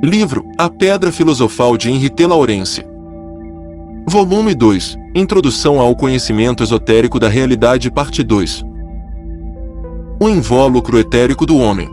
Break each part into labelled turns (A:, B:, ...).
A: Livro A Pedra Filosofal de Henri T. Lawrence. Volume 2. Introdução ao Conhecimento Esotérico da Realidade, Parte 2. O invólucro etérico do homem.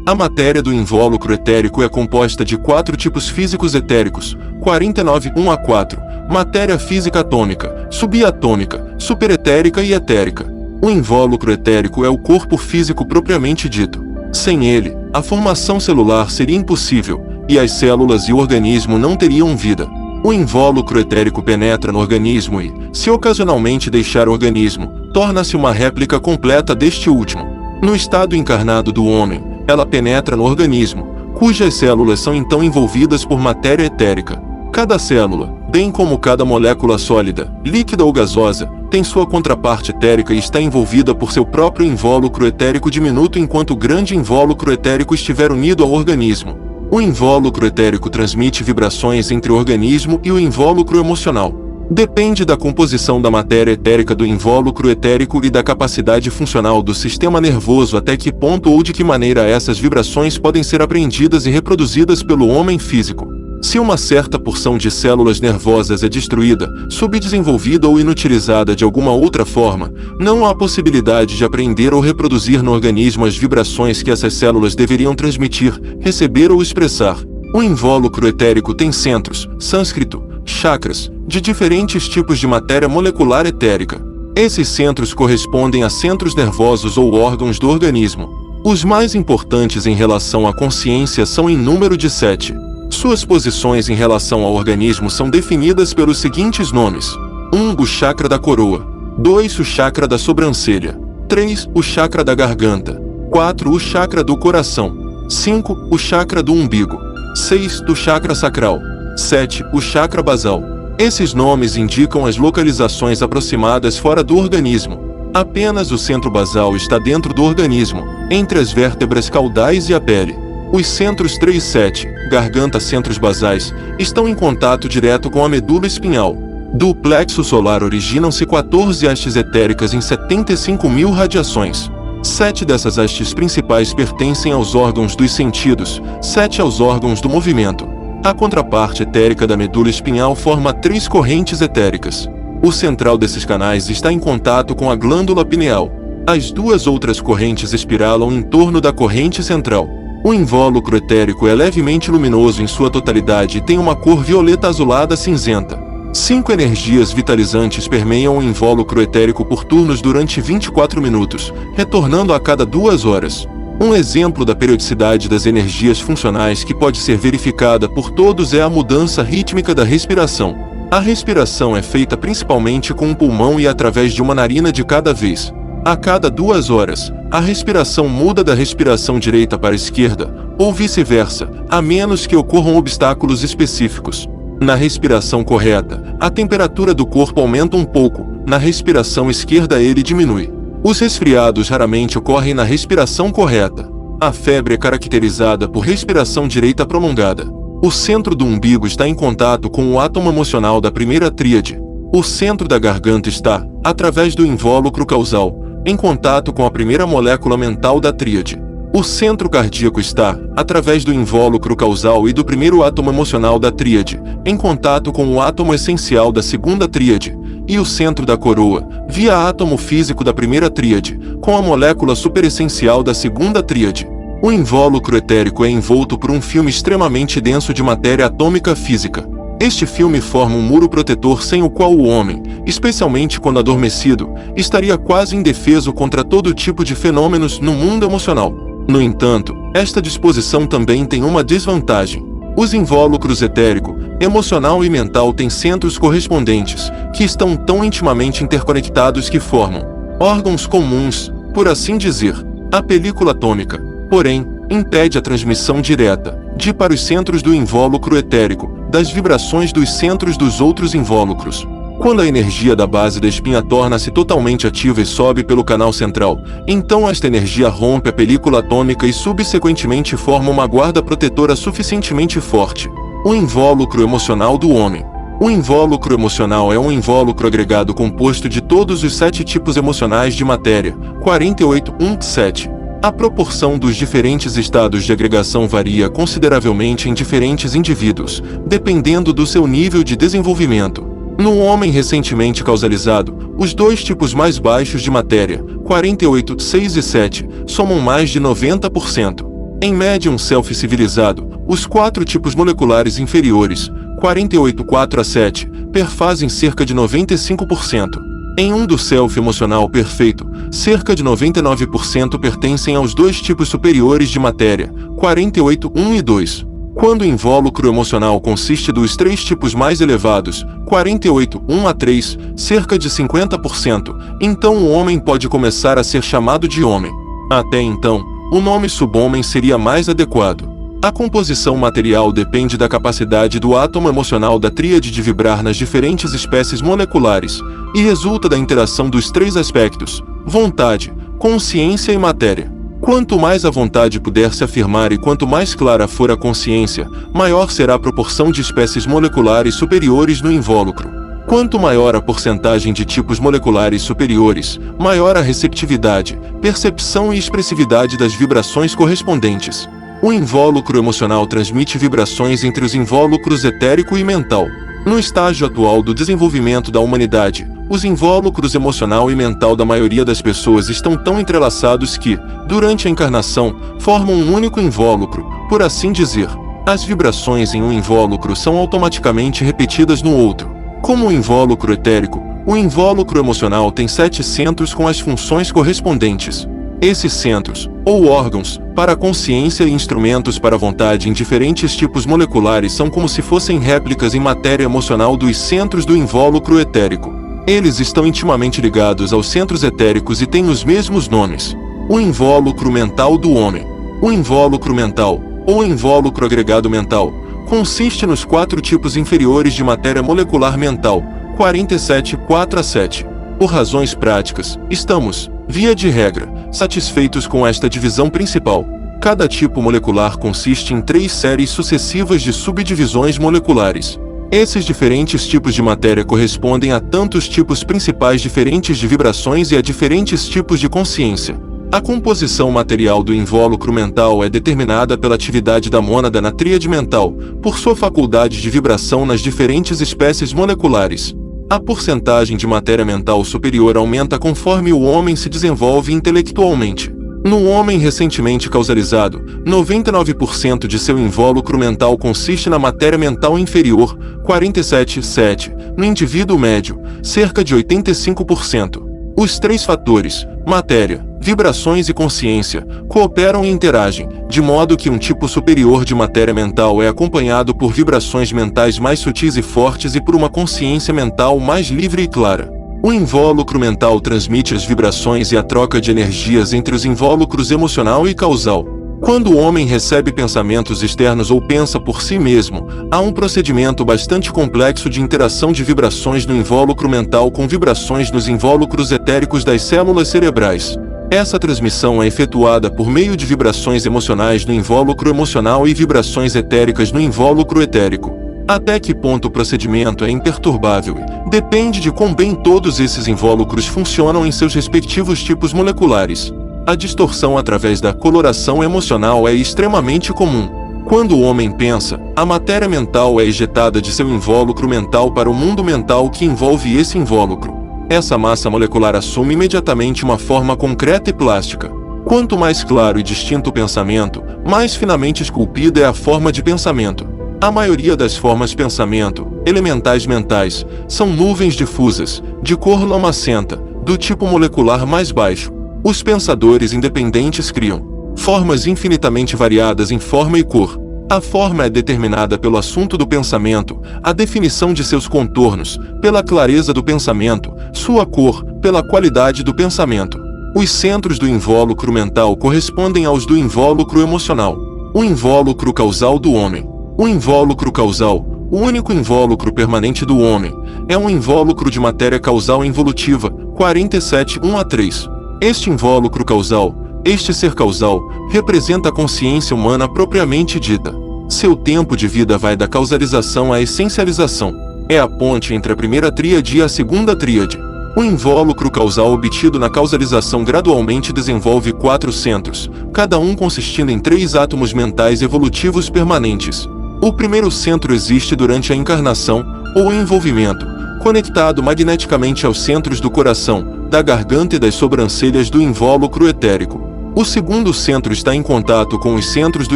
A: A matéria do invólucro etérico é composta de 4 tipos físicos etéricos, 49, 1 a 4, matéria física atômica, subatômica, superetérica e etérica. O invólucro etérico é o corpo físico propriamente dito. Sem ele, a formação celular seria impossível, e as células e o organismo não teriam vida. O invólucro etérico penetra no organismo e, se ocasionalmente deixar o organismo, torna-se uma réplica completa deste último. No estado encarnado do homem, ela penetra no organismo, cujas células são então envolvidas por matéria etérica. Cada célula, bem como cada molécula sólida, líquida ou gasosa, tem sua contraparte etérica e está envolvida por seu próprio invólucro etérico diminuto enquanto o grande invólucro etérico estiver unido ao organismo. O invólucro etérico transmite vibrações entre o organismo e o invólucro emocional. Depende da composição da matéria etérica do invólucro etérico e da capacidade funcional do sistema nervoso até que ponto ou de que maneira essas vibrações podem ser apreendidas e reproduzidas pelo homem físico. Se uma certa porção de células nervosas é destruída, subdesenvolvida ou inutilizada de alguma outra forma, não há possibilidade de apreender ou reproduzir no organismo as vibrações que essas células deveriam transmitir, receber ou expressar. O invólucro etérico tem centros, sânscrito, chakras, de diferentes tipos de matéria molecular etérica. Esses centros correspondem a centros nervosos ou órgãos do organismo. Os mais importantes em relação à consciência são em número de 7. Suas posições em relação ao organismo são definidas pelos seguintes nomes: 1. O chakra da coroa. 2. O chakra da sobrancelha. 3. O chakra da garganta. 4. O chakra do coração. 5. O chakra do umbigo. 6. O chakra sacral. 7. O chakra basal. Esses nomes indicam as localizações aproximadas fora do organismo. Apenas o centro basal está dentro do organismo, entre as vértebras caudais e a pele. Os centros 3 e 7, garganta centros basais, estão em contato direto com a medula espinhal. Do plexo solar originam-se 14 hastes etéricas em 75.000 radiações. 7 dessas hastes principais pertencem aos órgãos dos sentidos, 7 aos órgãos do movimento. A contraparte etérica da medula espinhal forma 3 correntes etéricas. O central desses canais está em contato com a glândula pineal. As 2 outras correntes espiralam em torno da corrente central. O invólucro etérico é levemente luminoso em sua totalidade e tem uma cor violeta azulada cinzenta. 5 energias vitalizantes permeiam o invólucro etérico por turnos durante 24 minutos, retornando a cada 2 horas. Um exemplo da periodicidade das energias funcionais que pode ser verificada por todos é a mudança rítmica da respiração. A respiração é feita principalmente com um pulmão e através de uma narina de cada vez. A cada 2 horas, a respiração muda da respiração direita para a esquerda, ou vice-versa, a menos que ocorram obstáculos específicos. Na respiração correta, a temperatura do corpo aumenta um pouco, na respiração esquerda ele diminui. Os resfriados raramente ocorrem na respiração correta. A febre é caracterizada por respiração direita prolongada. O centro do umbigo está em contato com o átomo emocional da primeira tríade. O centro da garganta está, através do invólucro causal, em contato com a primeira molécula mental da tríade. O centro cardíaco está, através do invólucro causal e do primeiro átomo emocional da tríade, em contato com o átomo essencial da segunda tríade, e o centro da coroa, via átomo físico da primeira tríade, com a molécula superessencial da segunda tríade. O invólucro etérico é envolto por um filme extremamente denso de matéria atômica física. Este filme forma um muro protetor sem o qual o homem, especialmente quando adormecido, estaria quase indefeso contra todo tipo de fenômenos no mundo emocional. No entanto, esta disposição também tem uma desvantagem. Os invólucros etérico, emocional e mental têm centros correspondentes, que estão tão intimamente interconectados que formam órgãos comuns, por assim dizer. A película atômica, porém, impede a transmissão direta, de para os centros do invólucro etérico, das vibrações dos centros dos outros invólucros. Quando a energia da base da espinha torna-se totalmente ativa e sobe pelo canal central, então esta energia rompe a película atômica e subsequentemente forma uma guarda protetora suficientemente forte. O invólucro emocional do homem. O invólucro emocional é um invólucro agregado composto de todos os 7 tipos emocionais de matéria, 48, 1, 7. A proporção dos diferentes estados de agregação varia consideravelmente em diferentes indivíduos, dependendo do seu nível de desenvolvimento. No homem recentemente causalizado, os dois tipos mais baixos de matéria, 48, 6 e 7, somam mais de 90%. Em médium self-civilizado, os quatro tipos moleculares inferiores, 48, 4 a 7, perfazem cerca de 95%. Em um do self-emocional perfeito, cerca de 99% pertencem aos dois tipos superiores de matéria, 48, 1 e 2. Quando o invólucro emocional consiste dos três tipos mais elevados, 48, 1 a 3, cerca de 50%, então o homem pode começar a ser chamado de homem. Até então, o nome subhomem seria mais adequado. A composição material depende da capacidade do átomo emocional da tríade de vibrar nas diferentes espécies moleculares, e resulta da interação dos três aspectos, vontade, consciência e matéria. Quanto mais a vontade puder se afirmar e quanto mais clara for a consciência, maior será a proporção de espécies moleculares superiores no invólucro. Quanto maior a porcentagem de tipos moleculares superiores, maior a receptividade, percepção e expressividade das vibrações correspondentes. O invólucro emocional transmite vibrações entre os invólucros etérico e mental. No estágio atual do desenvolvimento da humanidade, os invólucros emocional e mental da maioria das pessoas estão tão entrelaçados que, durante a encarnação, formam um único invólucro, por assim dizer. As vibrações em um invólucro são automaticamente repetidas no outro. Como o invólucro etérico, o invólucro emocional tem 7 centros com as funções correspondentes. Esses centros, ou órgãos, para a consciência e instrumentos para a vontade em diferentes tipos moleculares são como se fossem réplicas em matéria emocional dos centros do invólucro etérico. Eles estão intimamente ligados aos centros etéricos e têm os mesmos nomes. O invólucro mental do homem. O invólucro mental, ou invólucro agregado mental, consiste nos 4 tipos inferiores de matéria molecular mental, 47, 4 a 7. Por razões práticas, estamos, via de regra, satisfeitos com esta divisão principal. Cada tipo molecular consiste em 3 séries sucessivas de subdivisões moleculares. Esses diferentes tipos de matéria correspondem a tantos tipos principais diferentes de vibrações e a diferentes tipos de consciência. A composição material do invólucro mental é determinada pela atividade da mônada na tríade mental, por sua faculdade de vibração nas diferentes espécies moleculares. A porcentagem de matéria mental superior aumenta conforme o homem se desenvolve intelectualmente. No homem recentemente causalizado, 99% de seu invólucro mental consiste na matéria mental inferior, 47,7%, no indivíduo médio, cerca de 85%. Os 3 fatores, matéria, vibrações e consciência, cooperam e interagem, de modo que um tipo superior de matéria mental é acompanhado por vibrações mentais mais sutis e fortes e por uma consciência mental mais livre e clara. O invólucro mental transmite as vibrações e a troca de energias entre os invólucros emocional e causal. Quando o homem recebe pensamentos externos ou pensa por si mesmo, há um procedimento bastante complexo de interação de vibrações no invólucro mental com vibrações nos invólucros etéricos das células cerebrais. Essa transmissão é efetuada por meio de vibrações emocionais no invólucro emocional e vibrações etéricas no invólucro etérico. Até que ponto o procedimento é imperturbável depende de quão bem todos esses invólucros funcionam em seus respectivos tipos moleculares. A distorção através da coloração emocional é extremamente comum. Quando o homem pensa, a matéria mental é ejetada de seu invólucro mental para o mundo mental que envolve esse invólucro. Essa massa molecular assume imediatamente uma forma concreta e plástica. Quanto mais claro e distinto o pensamento, mais finamente esculpida é a forma de pensamento. A maioria das formas pensamento, elementais mentais, são nuvens difusas, de cor lamacenta, do tipo molecular mais baixo. Os pensadores independentes criam formas infinitamente variadas em forma e cor. A forma é determinada pelo assunto do pensamento, a definição de seus contornos, pela clareza do pensamento, sua cor, pela qualidade do pensamento. Os centros do invólucro mental correspondem aos do invólucro emocional. O invólucro causal do homem. O invólucro causal, o único invólucro permanente do homem, é um invólucro de matéria causal involutiva, 47, 1 a 3. Este invólucro causal, este ser causal, representa a consciência humana propriamente dita. Seu tempo de vida vai da causalização à essencialização. É a ponte entre a primeira tríade e a segunda tríade. O invólucro causal obtido na causalização gradualmente desenvolve 4 centros, cada um consistindo em 3 átomos mentais evolutivos permanentes. O primeiro centro existe durante a encarnação, ou envolvimento, conectado magneticamente aos centros do coração, da garganta e das sobrancelhas do invólucro etérico. O segundo centro está em contato com os centros do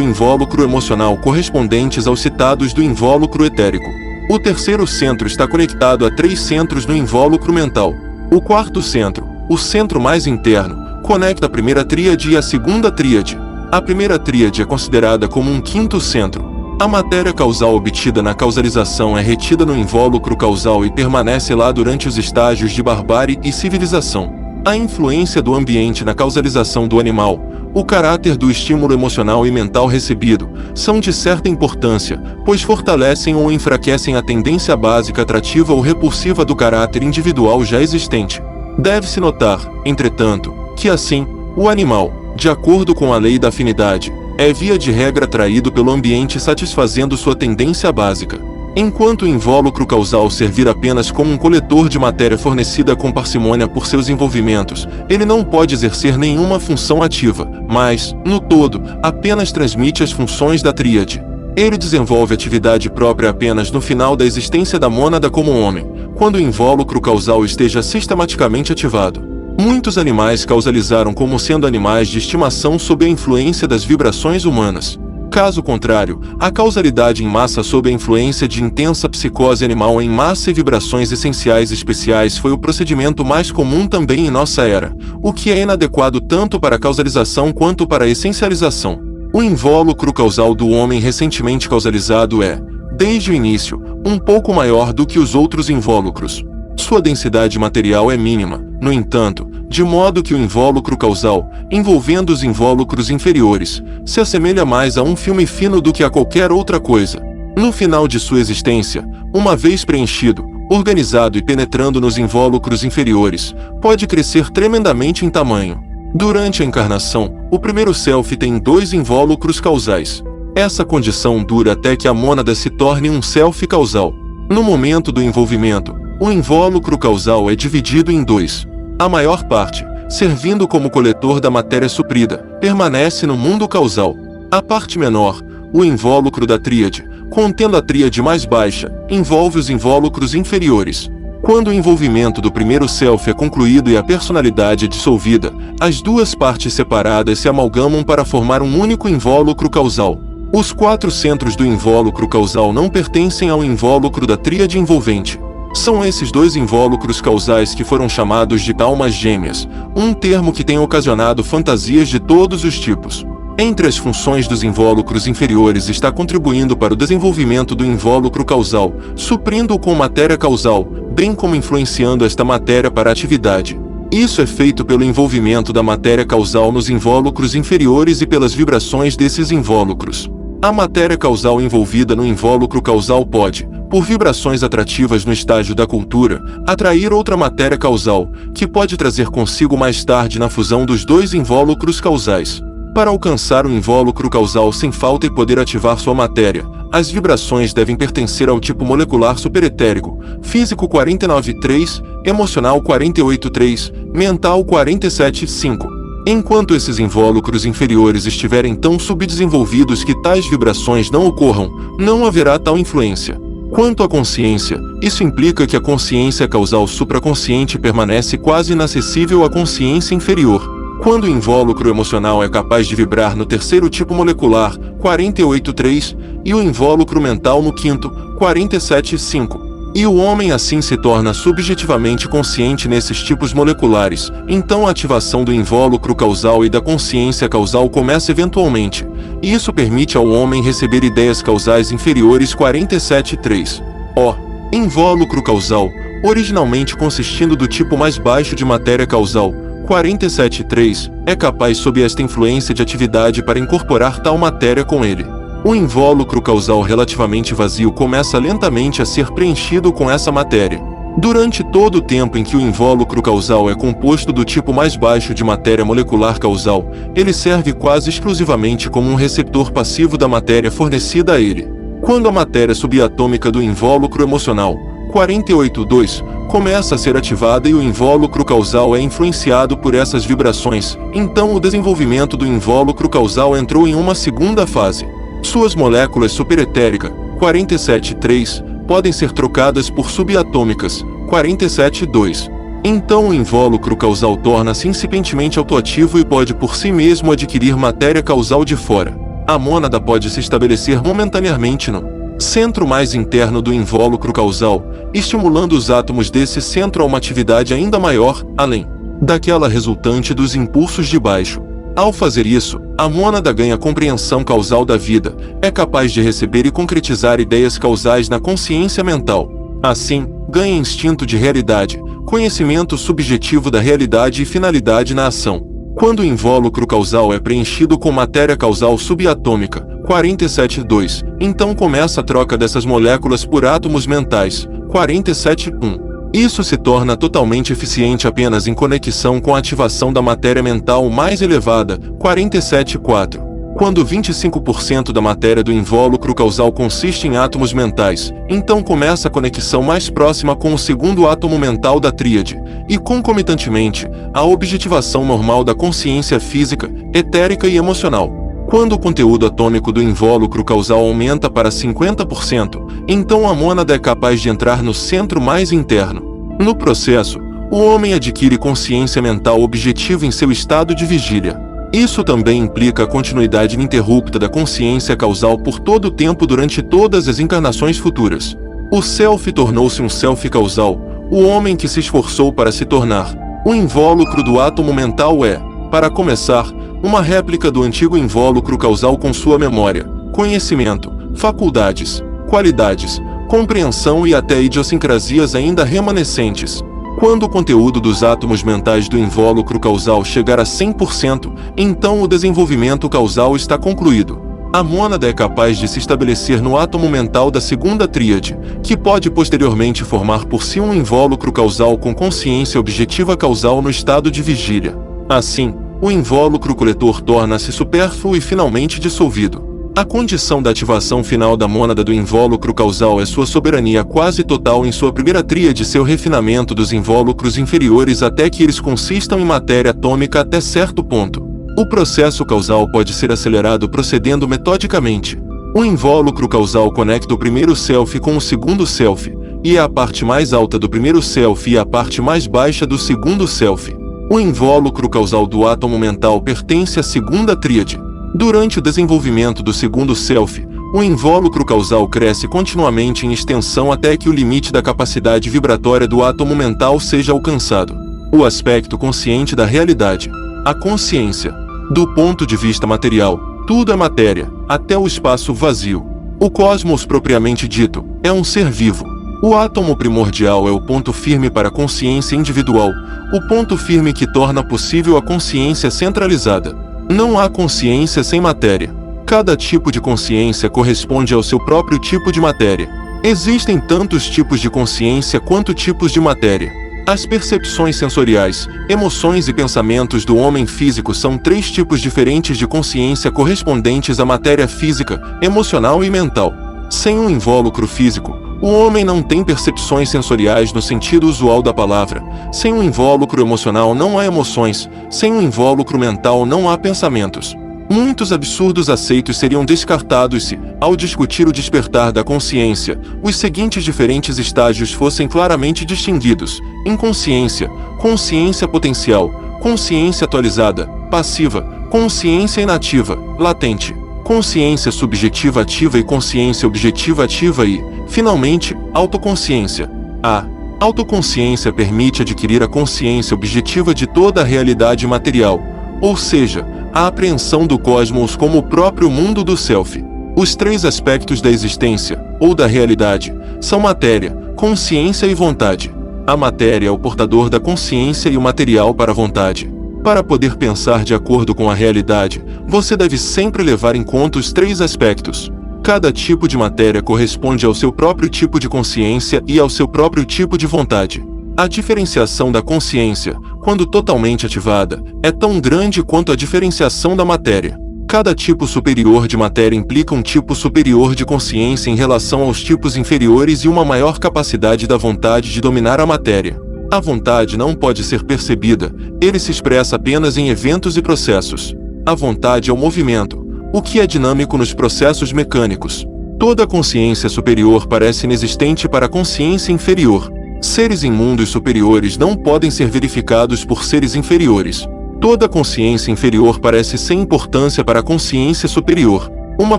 A: invólucro emocional correspondentes aos citados do invólucro etérico. O terceiro centro está conectado a 3 centros no invólucro mental. O quarto centro, o centro mais interno, conecta a primeira tríade e a segunda tríade. A primeira tríade é considerada como um quinto centro. A matéria causal obtida na causalização é retida no invólucro causal e permanece lá durante os estágios de barbárie e civilização. A influência do ambiente na causalização do animal, o caráter do estímulo emocional e mental recebido, são de certa importância, pois fortalecem ou enfraquecem a tendência básica atrativa ou repulsiva do caráter individual já existente. Deve-se notar, entretanto, que assim, o animal, de acordo com a lei da afinidade, é via de regra atraído pelo ambiente satisfazendo sua tendência básica. Enquanto o invólucro causal servir apenas como um coletor de matéria fornecida com parcimônia por seus envolvimentos, ele não pode exercer nenhuma função ativa, mas, no todo, apenas transmite as funções da tríade. Ele desenvolve atividade própria apenas no final da existência da mônada como homem, quando o invólucro causal esteja sistematicamente ativado. Muitos animais causalizaram como sendo animais de estimação sob a influência das vibrações humanas. Caso contrário, a causalidade em massa sob a influência de intensa psicose animal em massa e vibrações essenciais especiais foi o procedimento mais comum também em nossa era, o que é inadequado tanto para a causalização quanto para a essencialização. O invólucro causal do homem recentemente causalizado é, desde o início, um pouco maior do que os outros invólucros. Sua densidade material é mínima, no entanto, de modo que o invólucro causal, envolvendo os invólucros inferiores, se assemelha mais a um filme fino do que a qualquer outra coisa. No final de sua existência, uma vez preenchido, organizado e penetrando nos invólucros inferiores, pode crescer tremendamente em tamanho. Durante a encarnação, o primeiro self tem 2 invólucros causais. Essa condição dura até que a mônada se torne um self causal. No momento do envolvimento, o invólucro causal é dividido em 2. A maior parte, servindo como coletor da matéria suprida, permanece no mundo causal. A parte menor, o invólucro da tríade, contendo a tríade mais baixa, envolve os invólucros inferiores. Quando o envolvimento do primeiro self é concluído e a personalidade é dissolvida, as 2 partes separadas se amalgamam para formar um único invólucro causal. Os 4 centros do invólucro causal não pertencem ao invólucro da tríade envolvente. São esses 2 invólucros causais que foram chamados de almas gêmeas, um termo que tem ocasionado fantasias de todos os tipos. Entre as funções dos invólucros inferiores está contribuindo para o desenvolvimento do invólucro causal, suprindo-o com matéria causal, bem como influenciando esta matéria para a atividade. Isso é feito pelo envolvimento da matéria causal nos invólucros inferiores e pelas vibrações desses invólucros. A matéria causal envolvida no invólucro causal pode, por vibrações atrativas no estágio da cultura, atrair outra matéria causal, que pode trazer consigo mais tarde na fusão dos 2 invólucros causais. Para alcançar o invólucro causal sem falta e poder ativar sua matéria, as vibrações devem pertencer ao tipo molecular superetérico, físico 49.3, emocional 48.3, mental 47.5. Enquanto esses invólucros inferiores estiverem tão subdesenvolvidos que tais vibrações não ocorram, não haverá tal influência. Quanto à consciência, isso implica que a consciência causal supraconsciente permanece quase inacessível à consciência inferior. Quando o invólucro emocional é capaz de vibrar no terceiro tipo molecular, 48.3, e o invólucro mental no quinto, 47.5. E o homem assim se torna subjetivamente consciente nesses tipos moleculares, então a ativação do invólucro causal e da consciência causal começa eventualmente, e isso permite ao homem receber ideias causais inferiores 47.3. O invólucro causal, originalmente consistindo do tipo mais baixo de matéria causal, 47.3, é capaz sob esta influência de atividade para incorporar tal matéria com ele. O invólucro causal relativamente vazio começa lentamente a ser preenchido com essa matéria. Durante todo o tempo em que o invólucro causal é composto do tipo mais baixo de matéria molecular causal, ele serve quase exclusivamente como um receptor passivo da matéria fornecida a ele. Quando a matéria subatômica do invólucro emocional, 48.2 começa a ser ativada e o invólucro causal é influenciado por essas vibrações, então o desenvolvimento do invólucro causal entrou em uma segunda fase. Suas moléculas superetérica, 47.3, podem ser trocadas por subatômicas, 47.2. Então o invólucro causal torna-se incipientemente autoativo e pode por si mesmo adquirir matéria causal de fora. A mônada pode se estabelecer momentaneamente no centro mais interno do invólucro causal, estimulando os átomos desse centro a uma atividade ainda maior, além daquela resultante dos impulsos de baixo. Ao fazer isso, a mônada ganha compreensão causal da vida, é capaz de receber e concretizar ideias causais na consciência mental. Assim, ganha instinto de realidade, conhecimento subjetivo da realidade e finalidade na ação. Quando o invólucro causal é preenchido com matéria causal subatômica, 47.2, então começa a troca dessas moléculas por átomos mentais, 47.1. Isso se torna totalmente eficiente apenas em conexão com a ativação da matéria mental mais elevada, 47.4. Quando 25% da matéria do invólucro causal consiste em átomos mentais, então começa a conexão mais próxima com o segundo átomo mental da tríade, e concomitantemente, a objetivação normal da consciência física, etérica e emocional. Quando o conteúdo atômico do invólucro causal aumenta para 50%, então a mônada é capaz de entrar no centro mais interno. No processo, o homem adquire consciência mental objetiva em seu estado de vigília. Isso também implica a continuidade ininterrupta da consciência causal por todo o tempo durante todas as encarnações futuras. O self tornou-se um self causal, o homem que se esforçou para se tornar. O invólucro do átomo mental é, para começar, uma réplica do antigo invólucro causal com sua memória, conhecimento, faculdades, qualidades, compreensão e até idiosincrasias ainda remanescentes. Quando o conteúdo dos átomos mentais do invólucro causal chegar a 100%, então o desenvolvimento causal está concluído. A mônada é capaz de se estabelecer no átomo mental da segunda tríade, que pode posteriormente formar por si um invólucro causal com consciência objetiva causal no estado de vigília. Assim, o invólucro coletor torna-se supérfluo e finalmente dissolvido. A condição da ativação final da mônada do invólucro causal é sua soberania quase total em sua primeira tríade, seu refinamento dos invólucros inferiores até que eles consistam em matéria atômica até certo ponto. O processo causal pode ser acelerado procedendo metodicamente. O invólucro causal conecta o primeiro self com o segundo self, e é a parte mais alta do primeiro self e a parte mais baixa do segundo self. O invólucro causal do átomo mental pertence à segunda tríade. Durante o desenvolvimento do segundo self, o invólucro causal cresce continuamente em extensão até que o limite da capacidade vibratória do átomo mental seja alcançado. O aspecto consciente da realidade. A consciência. Do ponto de vista material, tudo é matéria, até o espaço vazio. O cosmos propriamente dito é um ser vivo. O átomo primordial é o ponto firme para a consciência individual, o ponto firme que torna possível a consciência centralizada. Não há consciência sem matéria. Cada tipo de consciência corresponde ao seu próprio tipo de matéria. Existem tantos tipos de consciência quanto tipos de matéria. As percepções sensoriais, emoções e pensamentos do homem físico são 3 tipos diferentes de consciência correspondentes à matéria física, emocional e mental. Sem um invólucro físico, o homem não tem percepções sensoriais no sentido usual da palavra. Sem um invólucro emocional não há emoções. Sem um invólucro mental não há pensamentos. Muitos absurdos aceitos seriam descartados se, ao discutir o despertar da consciência, os seguintes diferentes estágios fossem claramente distinguidos: inconsciência, consciência potencial, consciência atualizada, passiva, consciência inativa, latente, consciência subjetiva ativa e consciência objetiva ativa e, finalmente, autoconsciência. A autoconsciência permite adquirir a consciência objetiva de toda a realidade material, ou seja, a apreensão do cosmos como o próprio mundo do self. Os 3 aspectos da existência, ou da realidade, são matéria, consciência e vontade. A matéria é o portador da consciência e o material para a vontade. Para poder pensar de acordo com a realidade, você deve sempre levar em conta os 3 aspectos. Cada tipo de matéria corresponde ao seu próprio tipo de consciência e ao seu próprio tipo de vontade. A diferenciação da consciência, quando totalmente ativada, é tão grande quanto a diferenciação da matéria. Cada tipo superior de matéria implica um tipo superior de consciência em relação aos tipos inferiores e uma maior capacidade da vontade de dominar a matéria. A vontade não pode ser percebida, ele se expressa apenas em eventos e processos. A vontade é o movimento, o que é dinâmico nos processos mecânicos. Toda consciência superior parece inexistente para a consciência inferior. Seres em mundos superiores não podem ser verificados por seres inferiores. Toda consciência inferior parece sem importância para a consciência superior. Uma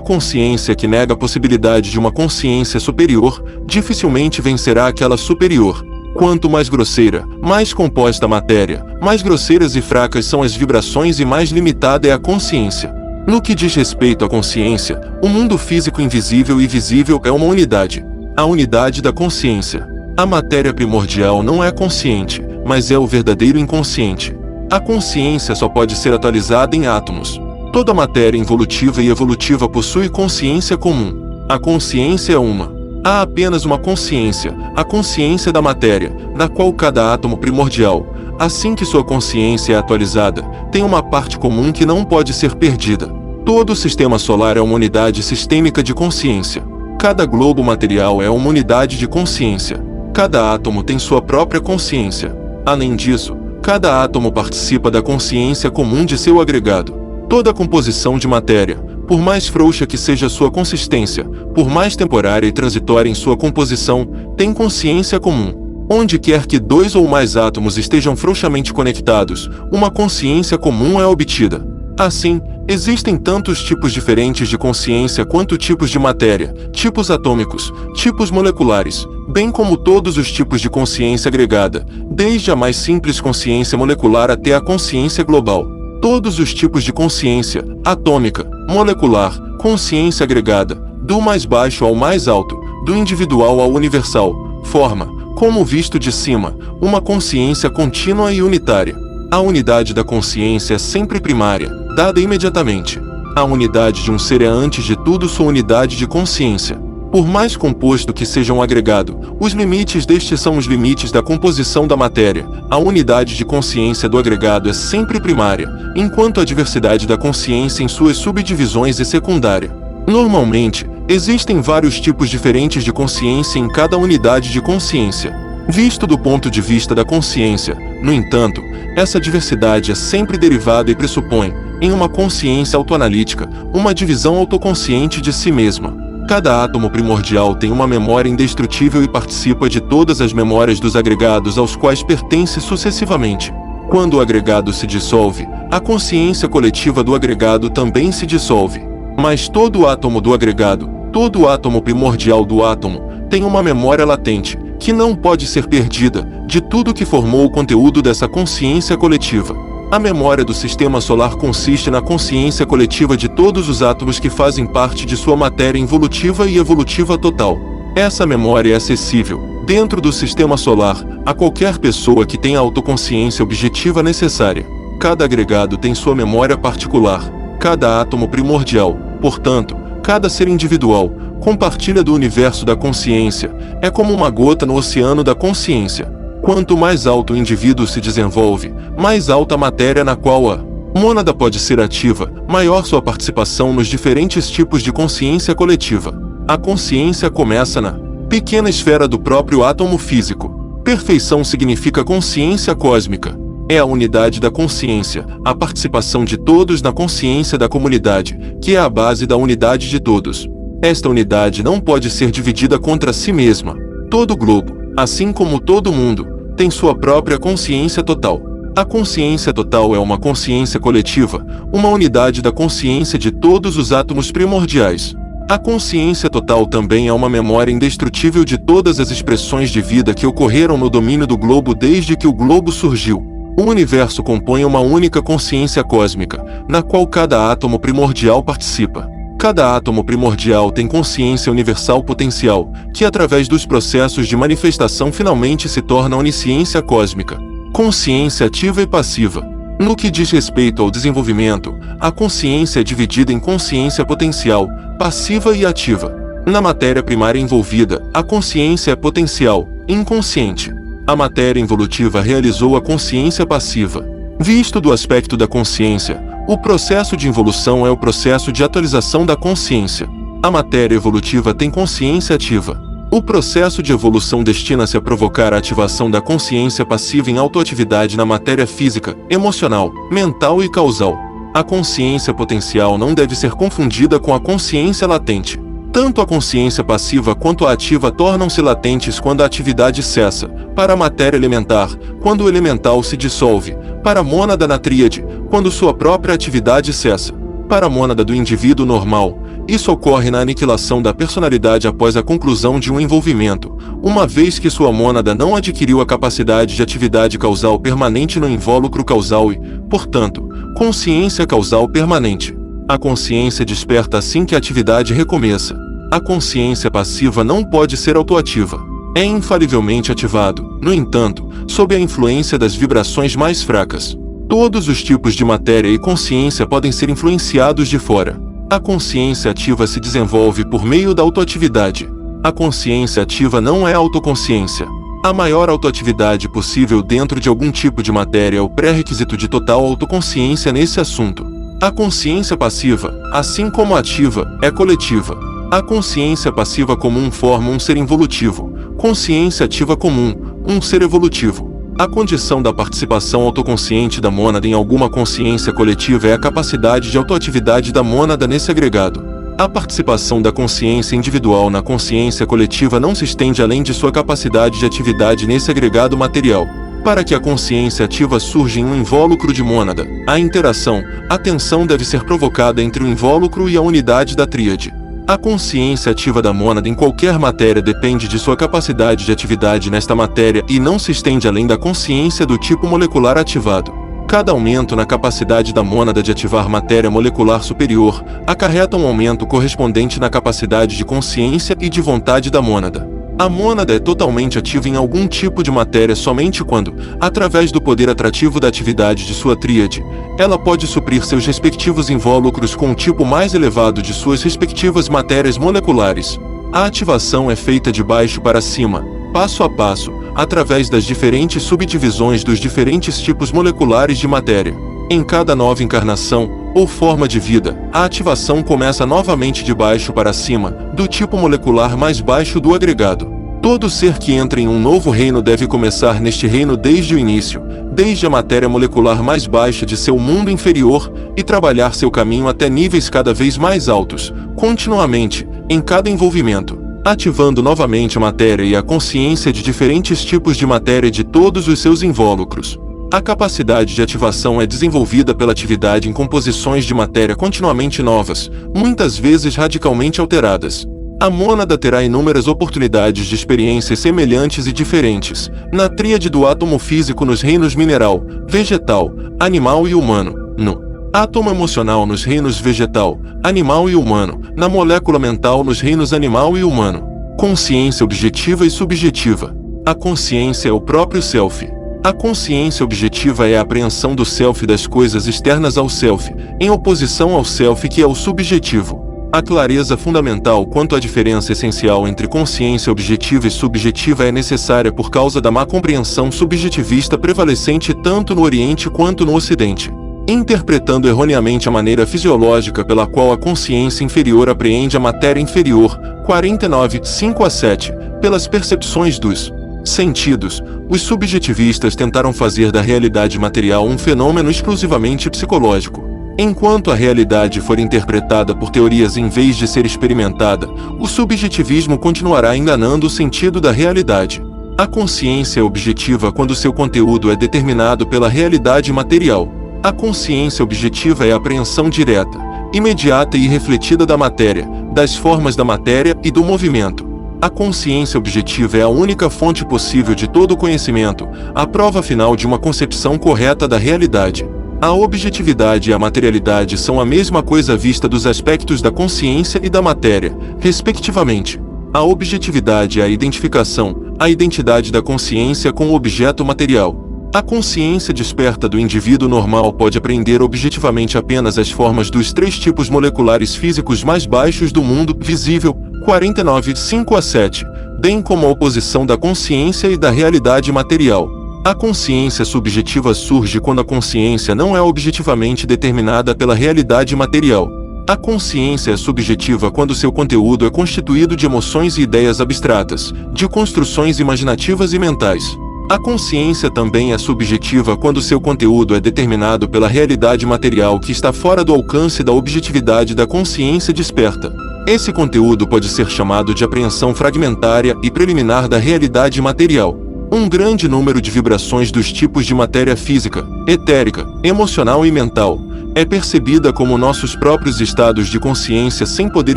A: consciência que nega a possibilidade de uma consciência superior dificilmente vencerá aquela superior. Quanto mais grosseira, mais composta a matéria, mais grosseiras e fracas são as vibrações e mais limitada é a consciência. No que diz respeito à consciência, o mundo físico invisível e visível é uma unidade. A unidade da consciência. A matéria primordial não é consciente, mas é o verdadeiro inconsciente. A consciência só pode ser atualizada em átomos. Toda matéria involutiva e evolutiva possui consciência comum. A consciência é uma. Há apenas uma consciência, a consciência da matéria, na qual cada átomo primordial, assim que sua consciência é atualizada, tem uma parte comum que não pode ser perdida. Todo o sistema solar é uma unidade sistêmica de consciência. Cada globo material é uma unidade de consciência. Cada átomo tem sua própria consciência. Além disso, cada átomo participa da consciência comum de seu agregado. Toda composição de matéria, por mais frouxa que seja sua consistência, por mais temporária e transitória em sua composição, tem consciência comum. Onde quer que dois ou mais átomos estejam frouxamente conectados, uma consciência comum é obtida. Assim, existem tantos tipos diferentes de consciência quanto tipos de matéria, tipos atômicos, tipos moleculares, bem como todos os tipos de consciência agregada, desde a mais simples consciência molecular até a consciência global. Todos os tipos de consciência, atômica, molecular, consciência agregada, do mais baixo ao mais alto, do individual ao universal, forma, como visto de cima, uma consciência contínua e unitária. A unidade da consciência é sempre primária, dada imediatamente. A unidade de um ser é antes de tudo sua unidade de consciência. Por mais composto que seja um agregado, os limites deste são os limites da composição da matéria. A unidade de consciência do agregado é sempre primária, enquanto a diversidade da consciência em suas subdivisões é secundária. Normalmente, existem vários tipos diferentes de consciência em cada unidade de consciência. Visto do ponto de vista da consciência, no entanto, essa diversidade é sempre derivada e pressupõe, em uma consciência autoanalítica, uma divisão autoconsciente de si mesma. Cada átomo primordial tem uma memória indestrutível e participa de todas as memórias dos agregados aos quais pertence sucessivamente. Quando o agregado se dissolve, a consciência coletiva do agregado também se dissolve. Mas todo átomo do agregado, todo átomo primordial do átomo, tem uma memória latente, que não pode ser perdida, de tudo que formou o conteúdo dessa consciência coletiva. A memória do sistema solar consiste na consciência coletiva de todos os átomos que fazem parte de sua matéria involutiva e evolutiva total. Essa memória é acessível, dentro do sistema solar, a qualquer pessoa que tenha a autoconsciência objetiva necessária. Cada agregado tem sua memória particular. Cada átomo primordial, portanto, cada ser individual, compartilha do universo da consciência, é como uma gota no oceano da consciência. Quanto mais alto o indivíduo se desenvolve, mais alta a matéria na qual a mônada pode ser ativa, maior sua participação nos diferentes tipos de consciência coletiva. A consciência começa na pequena esfera do próprio átomo físico. Perfeição significa consciência cósmica. É a unidade da consciência, a participação de todos na consciência da comunidade, que é a base da unidade de todos. Esta unidade não pode ser dividida contra si mesma. Todo globo, assim como todo mundo, tem sua própria consciência total. A consciência total é uma consciência coletiva, uma unidade da consciência de todos os átomos primordiais. A consciência total também é uma memória indestrutível de todas as expressões de vida que ocorreram no domínio do globo desde que o globo surgiu. O universo compõe uma única consciência cósmica, na qual cada átomo primordial participa. Cada átomo primordial tem consciência universal potencial, que através dos processos de manifestação finalmente se torna onisciência cósmica. Consciência ativa e passiva. No que diz respeito ao desenvolvimento, a consciência é dividida em consciência potencial, passiva e ativa. Na matéria primária envolvida, a consciência é potencial, inconsciente. A matéria involutiva realizou a consciência passiva. Visto do aspecto da consciência, O processo de involução é o processo de atualização da consciência. A matéria evolutiva tem consciência ativa. O processo de evolução destina-se a provocar a ativação da consciência passiva em autoatividade na matéria física, emocional, mental e causal. A consciência potencial não deve ser confundida com a consciência latente. Tanto a consciência passiva quanto a ativa tornam-se latentes quando a atividade cessa, para a matéria elementar, quando o elemental se dissolve, para a mônada na tríade, quando sua própria atividade cessa. Para a mônada do indivíduo normal, isso ocorre na aniquilação da personalidade após a conclusão de um envolvimento, uma vez que sua mônada não adquiriu a capacidade de atividade causal permanente no invólucro causal e, portanto, consciência causal permanente. A consciência desperta assim que a atividade recomeça. A consciência passiva não pode ser autoativa. É infalivelmente ativado, no entanto, sob a influência das vibrações mais fracas. Todos os tipos de matéria e consciência podem ser influenciados de fora. A consciência ativa se desenvolve por meio da autoatividade. A consciência ativa não é autoconsciência. A maior autoatividade possível dentro de algum tipo de matéria é o pré-requisito de total autoconsciência nesse assunto. A consciência passiva, assim como a ativa, é coletiva. A consciência passiva comum forma um ser involutivo. Consciência ativa comum, um ser evolutivo. A condição da participação autoconsciente da mônada em alguma consciência coletiva é a capacidade de autoatividade da mônada nesse agregado. A participação da consciência individual na consciência coletiva não se estende além de sua capacidade de atividade nesse agregado material. Para que a consciência ativa surja em um invólucro de mônada, a interação, a tensão deve ser provocada entre o invólucro e a unidade da tríade. A consciência ativa da mônada em qualquer matéria depende de sua capacidade de atividade nesta matéria e não se estende além da consciência do tipo molecular ativado. Cada aumento na capacidade da mônada de ativar matéria molecular superior acarreta um aumento correspondente na capacidade de consciência e de vontade da mônada. A mônada é totalmente ativa em algum tipo de matéria somente quando, através do poder atrativo da atividade de sua tríade, ela pode suprir seus respectivos invólucros com o tipo mais elevado de suas respectivas matérias moleculares. A ativação é feita de baixo para cima, passo a passo, através das diferentes subdivisões dos diferentes tipos moleculares de matéria. Em cada nova encarnação, ou forma de vida, a ativação começa novamente de baixo para cima, do tipo molecular mais baixo do agregado. Todo ser que entra em um novo reino deve começar neste reino desde o início, desde a matéria molecular mais baixa de seu mundo inferior, e trabalhar seu caminho até níveis cada vez mais altos, continuamente, em cada envolvimento, ativando novamente a matéria e a consciência de diferentes tipos de matéria de todos os seus invólucros. A capacidade de ativação é desenvolvida pela atividade em composições de matéria continuamente novas, muitas vezes radicalmente alteradas. A mônada terá inúmeras oportunidades de experiências semelhantes e diferentes, na tríade do átomo físico nos reinos mineral, vegetal, animal e humano, no átomo emocional nos reinos vegetal, animal e humano, na molécula mental nos reinos animal e humano. Consciência objetiva e subjetiva. A consciência é o próprio self. A consciência objetiva é a apreensão do self das coisas externas ao self, em oposição ao self que é o subjetivo. A clareza fundamental quanto à diferença essencial entre consciência objetiva e subjetiva é necessária por causa da má compreensão subjetivista prevalecente tanto no Oriente quanto no Ocidente, interpretando erroneamente a maneira fisiológica pela qual a consciência inferior apreende a matéria inferior, 49, 5-7, pelas percepções dos sentidos. Os subjetivistas tentaram fazer da realidade material um fenômeno exclusivamente psicológico. Enquanto a realidade for interpretada por teorias em vez de ser experimentada, o subjetivismo continuará enganando o sentido da realidade. A consciência é objetiva quando seu conteúdo é determinado pela realidade material. A consciência objetiva é a apreensão direta, imediata e irrefletida da matéria, das formas da matéria e do movimento. A consciência objetiva é a única fonte possível de todo o conhecimento, a prova final de uma concepção correta da realidade. A objetividade e a materialidade são a mesma coisa vista dos aspectos da consciência e da matéria, respectivamente. A objetividade é a identificação, a identidade da consciência com o objeto material. A consciência desperta do indivíduo normal pode apreender objetivamente apenas as formas dos três tipos moleculares físicos mais baixos do mundo visível, 49, 5-7, bem como a oposição da consciência e da realidade material. A consciência subjetiva surge quando a consciência não é objetivamente determinada pela realidade material. A consciência é subjetiva quando seu conteúdo é constituído de emoções e ideias abstratas, de construções imaginativas e mentais. A consciência também é subjetiva quando seu conteúdo é determinado pela realidade material que está fora do alcance da objetividade da consciência desperta. Esse conteúdo pode ser chamado de apreensão fragmentária e preliminar da realidade material. Um grande número de vibrações dos tipos de matéria física, etérica, emocional e mental é percebida como nossos próprios estados de consciência sem poder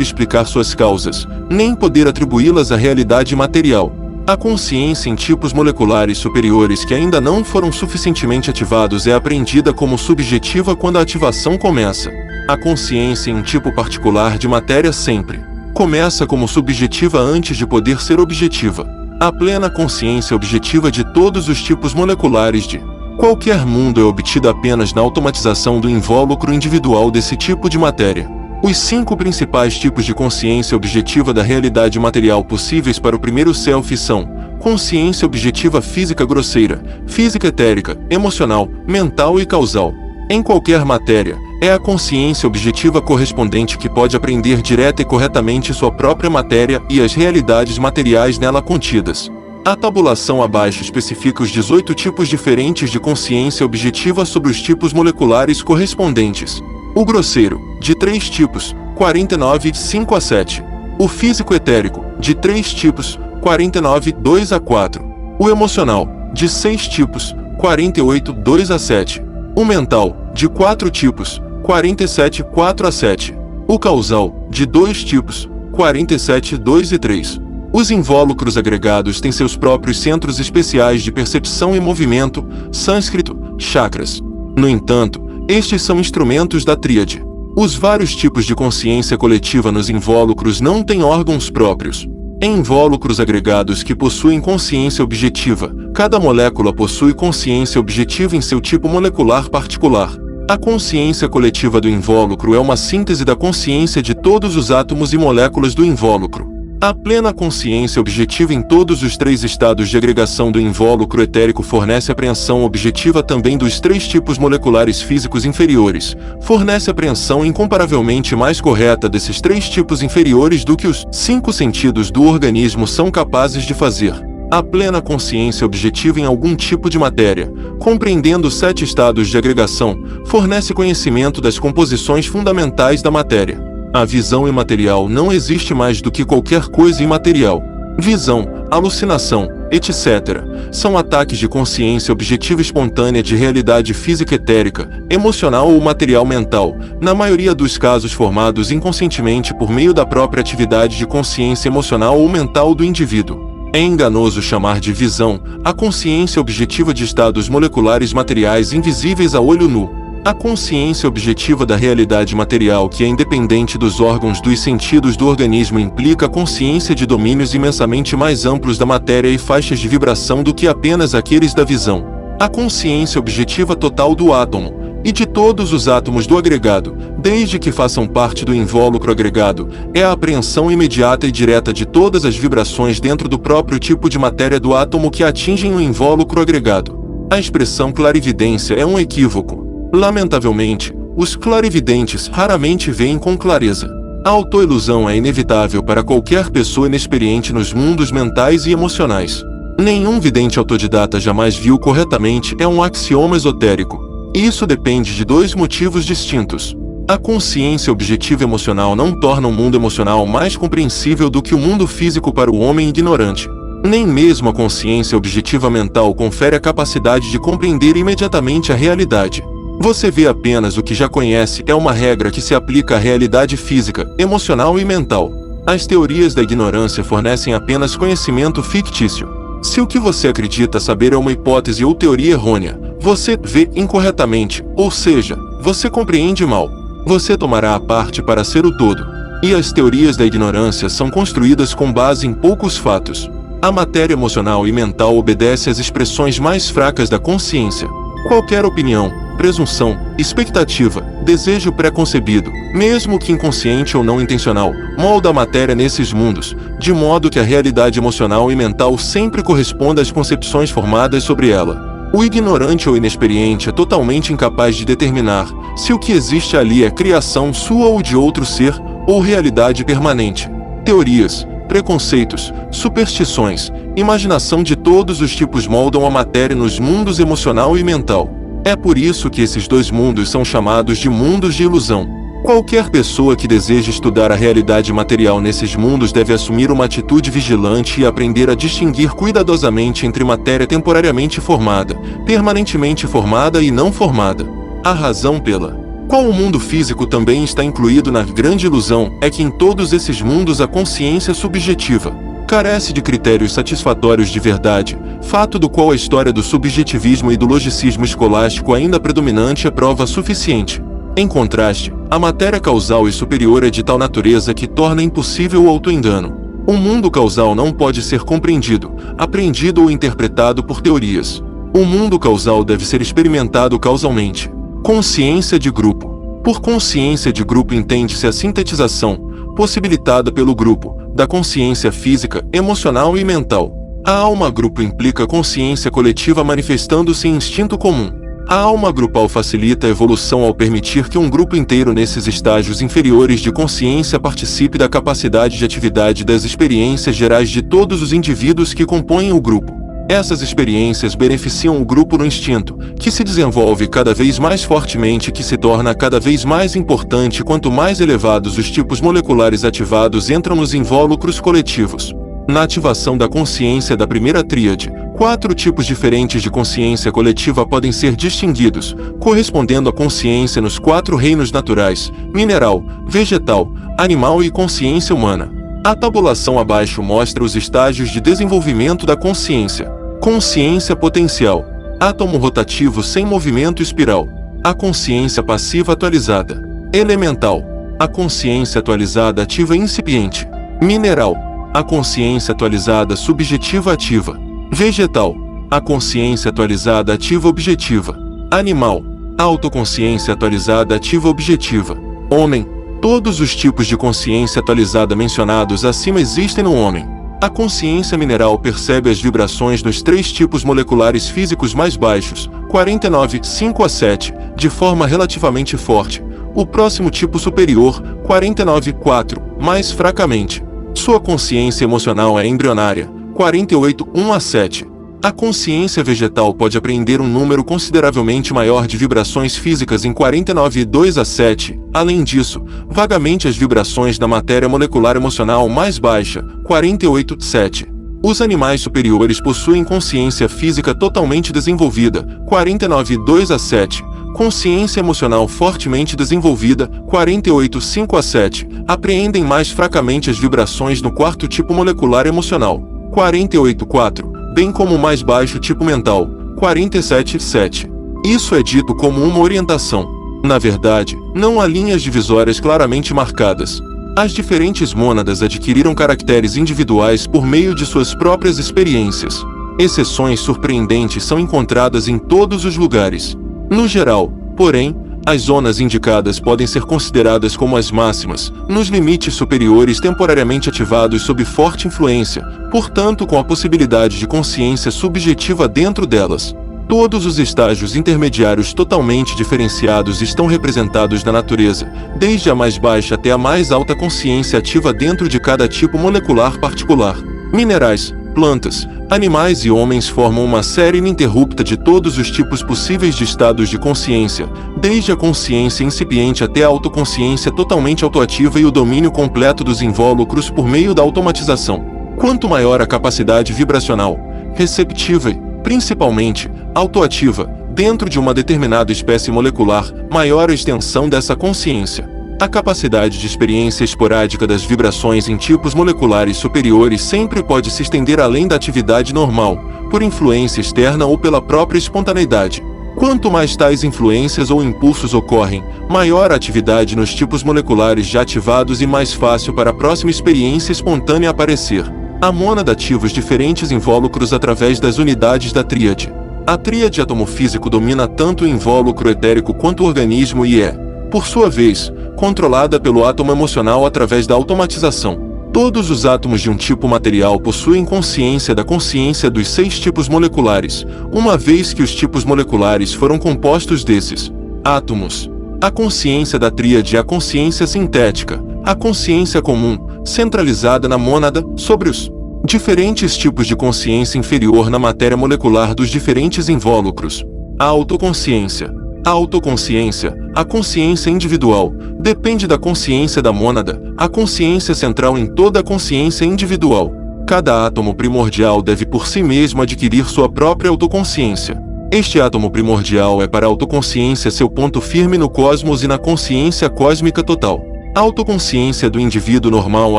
A: explicar suas causas, nem poder atribuí-las à realidade material. A consciência em tipos moleculares superiores que ainda não foram suficientemente ativados é apreendida como subjetiva quando a ativação começa. A consciência em um tipo particular de matéria sempre começa como subjetiva antes de poder ser objetiva. A plena consciência objetiva de todos os tipos moleculares de qualquer mundo é obtida apenas na automatização do invólucro individual desse tipo de matéria. Os 5 principais tipos de consciência objetiva da realidade material possíveis para o primeiro self são: consciência objetiva física grosseira, física etérica, emocional, mental e causal. Em qualquer matéria, é a consciência objetiva correspondente que pode apreender direta e corretamente sua própria matéria e as realidades materiais nela contidas. A tabulação abaixo especifica os 18 tipos diferentes de consciência objetiva sobre os tipos moleculares correspondentes. O grosseiro, de 3 tipos, 49, 5 a 7. O físico etérico, de 3 tipos, 49, 2 a 4. O emocional, de 6 tipos, 48, 2 a 7. O mental, de 4 tipos, 47, 4 a 7. O causal, de 2 tipos, 47, 2 e 3. Os invólucros agregados têm seus próprios centros especiais de percepção e movimento, sânscrito, chakras. No entanto, estes são instrumentos da tríade. Os vários tipos de consciência coletiva nos invólucros não têm órgãos próprios. Em invólucros agregados que possuem consciência objetiva, cada molécula possui consciência objetiva em seu tipo molecular particular. A consciência coletiva do invólucro é uma síntese da consciência de todos os átomos e moléculas do invólucro. A plena consciência objetiva em todos os 3 estados de agregação do invólucro etérico fornece apreensão objetiva também dos 3 tipos moleculares físicos inferiores, fornece apreensão incomparavelmente mais correta desses 3 tipos inferiores do que os 5 sentidos do organismo são capazes de fazer. A plena consciência objetiva em algum tipo de matéria, compreendendo 7 estados de agregação, fornece conhecimento das composições fundamentais da matéria. A visão imaterial não existe mais do que qualquer coisa imaterial. Visão, alucinação, etc., são ataques de consciência objetiva espontânea de realidade física etérica, emocional ou material mental, na maioria dos casos formados inconscientemente por meio da própria atividade de consciência emocional ou mental do indivíduo. É enganoso chamar de visão a consciência objetiva de estados moleculares materiais invisíveis a olho nu. A consciência objetiva da realidade material que é independente dos órgãos dos sentidos do organismo implica a consciência de domínios imensamente mais amplos da matéria e faixas de vibração do que apenas aqueles da visão. A consciência objetiva total do átomo, e de todos os átomos do agregado, desde que façam parte do invólucro agregado, é a apreensão imediata e direta de todas as vibrações dentro do próprio tipo de matéria do átomo que atingem o invólucro agregado. A expressão clarividência é um equívoco. Lamentavelmente, os clarividentes raramente veem com clareza. A autoilusão é inevitável para qualquer pessoa inexperiente nos mundos mentais e emocionais. Nenhum vidente autodidata jamais viu corretamente é um axioma esotérico. Isso depende de 2 motivos distintos. A consciência objetiva emocional não torna o mundo emocional mais compreensível do que o mundo físico para o homem ignorante. Nem mesmo a consciência objetiva mental confere a capacidade de compreender imediatamente a realidade. Você vê apenas o que já conhece é uma regra que se aplica à realidade física, emocional e mental. As teorias da ignorância fornecem apenas conhecimento fictício. Se o que você acredita saber é uma hipótese ou teoria errônea, você vê incorretamente, ou seja, você compreende mal. Você tomará a parte para ser o todo. E as teorias da ignorância são construídas com base em poucos fatos. A matéria emocional e mental obedece às expressões mais fracas da consciência. Qualquer opinião, presunção, expectativa, desejo pré-concebido, mesmo que inconsciente ou não intencional, molda a matéria nesses mundos, de modo que a realidade emocional e mental sempre corresponda às concepções formadas sobre ela. O ignorante ou inexperiente é totalmente incapaz de determinar se o que existe ali é criação sua ou de outro ser, ou realidade permanente. Teorias, preconceitos, superstições, imaginação de todos os tipos moldam a matéria nos mundos emocional e mental. É por isso que esses dois mundos são chamados de mundos de ilusão. Qualquer pessoa que deseje estudar a realidade material nesses mundos deve assumir uma atitude vigilante e aprender a distinguir cuidadosamente entre matéria temporariamente formada, permanentemente formada e não formada. A razão pela qual o mundo físico também está incluído na grande ilusão é que em todos esses mundos a consciência subjetiva carece de critérios satisfatórios de verdade, fato do qual a história do subjetivismo e do logicismo escolástico ainda predominante é prova suficiente. Em contraste, a matéria causal e superior é de tal natureza que torna impossível o auto-engano. O mundo causal não pode ser compreendido, apreendido ou interpretado por teorias. O mundo causal deve ser experimentado causalmente. Consciência de grupo. Por consciência de grupo entende-se a sintetização, possibilitada pelo grupo, da consciência física, emocional e mental. A alma-grupo implica consciência coletiva manifestando-se em instinto comum. A alma grupal facilita a evolução ao permitir que um grupo inteiro nesses estágios inferiores de consciência participe da capacidade de atividade das experiências gerais de todos os indivíduos que compõem o grupo. Essas experiências beneficiam o grupo no instinto, que se desenvolve cada vez mais fortemente e que se torna cada vez mais importante quanto mais elevados os tipos moleculares ativados entram nos invólucros coletivos. Na ativação da consciência da primeira tríade, 4 tipos diferentes de consciência coletiva podem ser distinguidos, correspondendo à consciência nos 4 reinos naturais: mineral, vegetal, animal e consciência humana. A tabulação abaixo mostra os estágios de desenvolvimento da consciência. Consciência potencial. Átomo rotativo sem movimento espiral. A consciência passiva atualizada. Elemental. A consciência atualizada ativa incipiente. Mineral. A consciência atualizada subjetiva ativa. Vegetal. A consciência atualizada ativa objetiva. Animal. A autoconsciência atualizada ativa objetiva. Homem. Todos os tipos de consciência atualizada mencionados acima existem no homem. A consciência mineral percebe as vibrações nos 3 tipos moleculares físicos mais baixos, 49,5 a 7, de forma relativamente forte. O próximo tipo superior, 49,4, mais fracamente. Sua consciência emocional é embrionária, 48,1 a 7. A consciência vegetal pode apreender um número consideravelmente maior de vibrações físicas em 49,2 a 7. Além disso, vagamente as vibrações da matéria molecular emocional mais baixa, 48,7. Os animais superiores possuem consciência física totalmente desenvolvida, 49,2 a 7. Consciência emocional fortemente desenvolvida, 48,5 a 7. Apreendem mais fracamente as vibrações no 4º tipo molecular emocional, 48,4. Bem como o mais baixo tipo mental, 47,7. Isso é dito como uma orientação. Na verdade, não há linhas divisórias claramente marcadas. As diferentes mônadas adquiriram caracteres individuais por meio de suas próprias experiências. Exceções surpreendentes são encontradas em todos os lugares. No geral, porém, as zonas indicadas podem ser consideradas como as máximas, nos limites superiores temporariamente ativados sob forte influência, portanto com a possibilidade de consciência subjetiva dentro delas. Todos os estágios intermediários totalmente diferenciados estão representados na natureza, desde a mais baixa até a mais alta consciência ativa dentro de cada tipo molecular particular. Minerais, plantas, animais e homens formam uma série ininterrupta de todos os tipos possíveis de estados de consciência, desde a consciência incipiente até a autoconsciência totalmente autoativa e o domínio completo dos invólucros por meio da automatização. Quanto maior a capacidade vibracional, receptiva e, principalmente, autoativa, dentro de uma determinada espécie molecular, maior a extensão dessa consciência. A capacidade de experiência esporádica das vibrações em tipos moleculares superiores sempre pode se estender além da atividade normal, por influência externa ou pela própria espontaneidade. Quanto mais tais influências ou impulsos ocorrem, maior a atividade nos tipos moleculares já ativados e mais fácil para a próxima experiência espontânea aparecer. A mônada ativa os diferentes invólucros através das unidades da tríade. A tríade atomofísico domina tanto o invólucro etérico quanto o organismo e é, por sua vez, controlada pelo átomo emocional através da automatização. Todos os átomos de um tipo material possuem consciência da consciência dos 6 tipos moleculares, uma vez que os tipos moleculares foram compostos desses átomos. A consciência da tríade é a consciência sintética, a consciência comum, centralizada na mônada, sobre os diferentes tipos de consciência inferior na matéria molecular dos diferentes invólucros. A autoconsciência. A autoconsciência, a consciência individual, depende da consciência da mônada, a consciência central em toda a consciência individual. Cada átomo primordial deve por si mesmo adquirir sua própria autoconsciência. Este átomo primordial é para a autoconsciência seu ponto firme no cosmos e na consciência cósmica total. A autoconsciência do indivíduo normal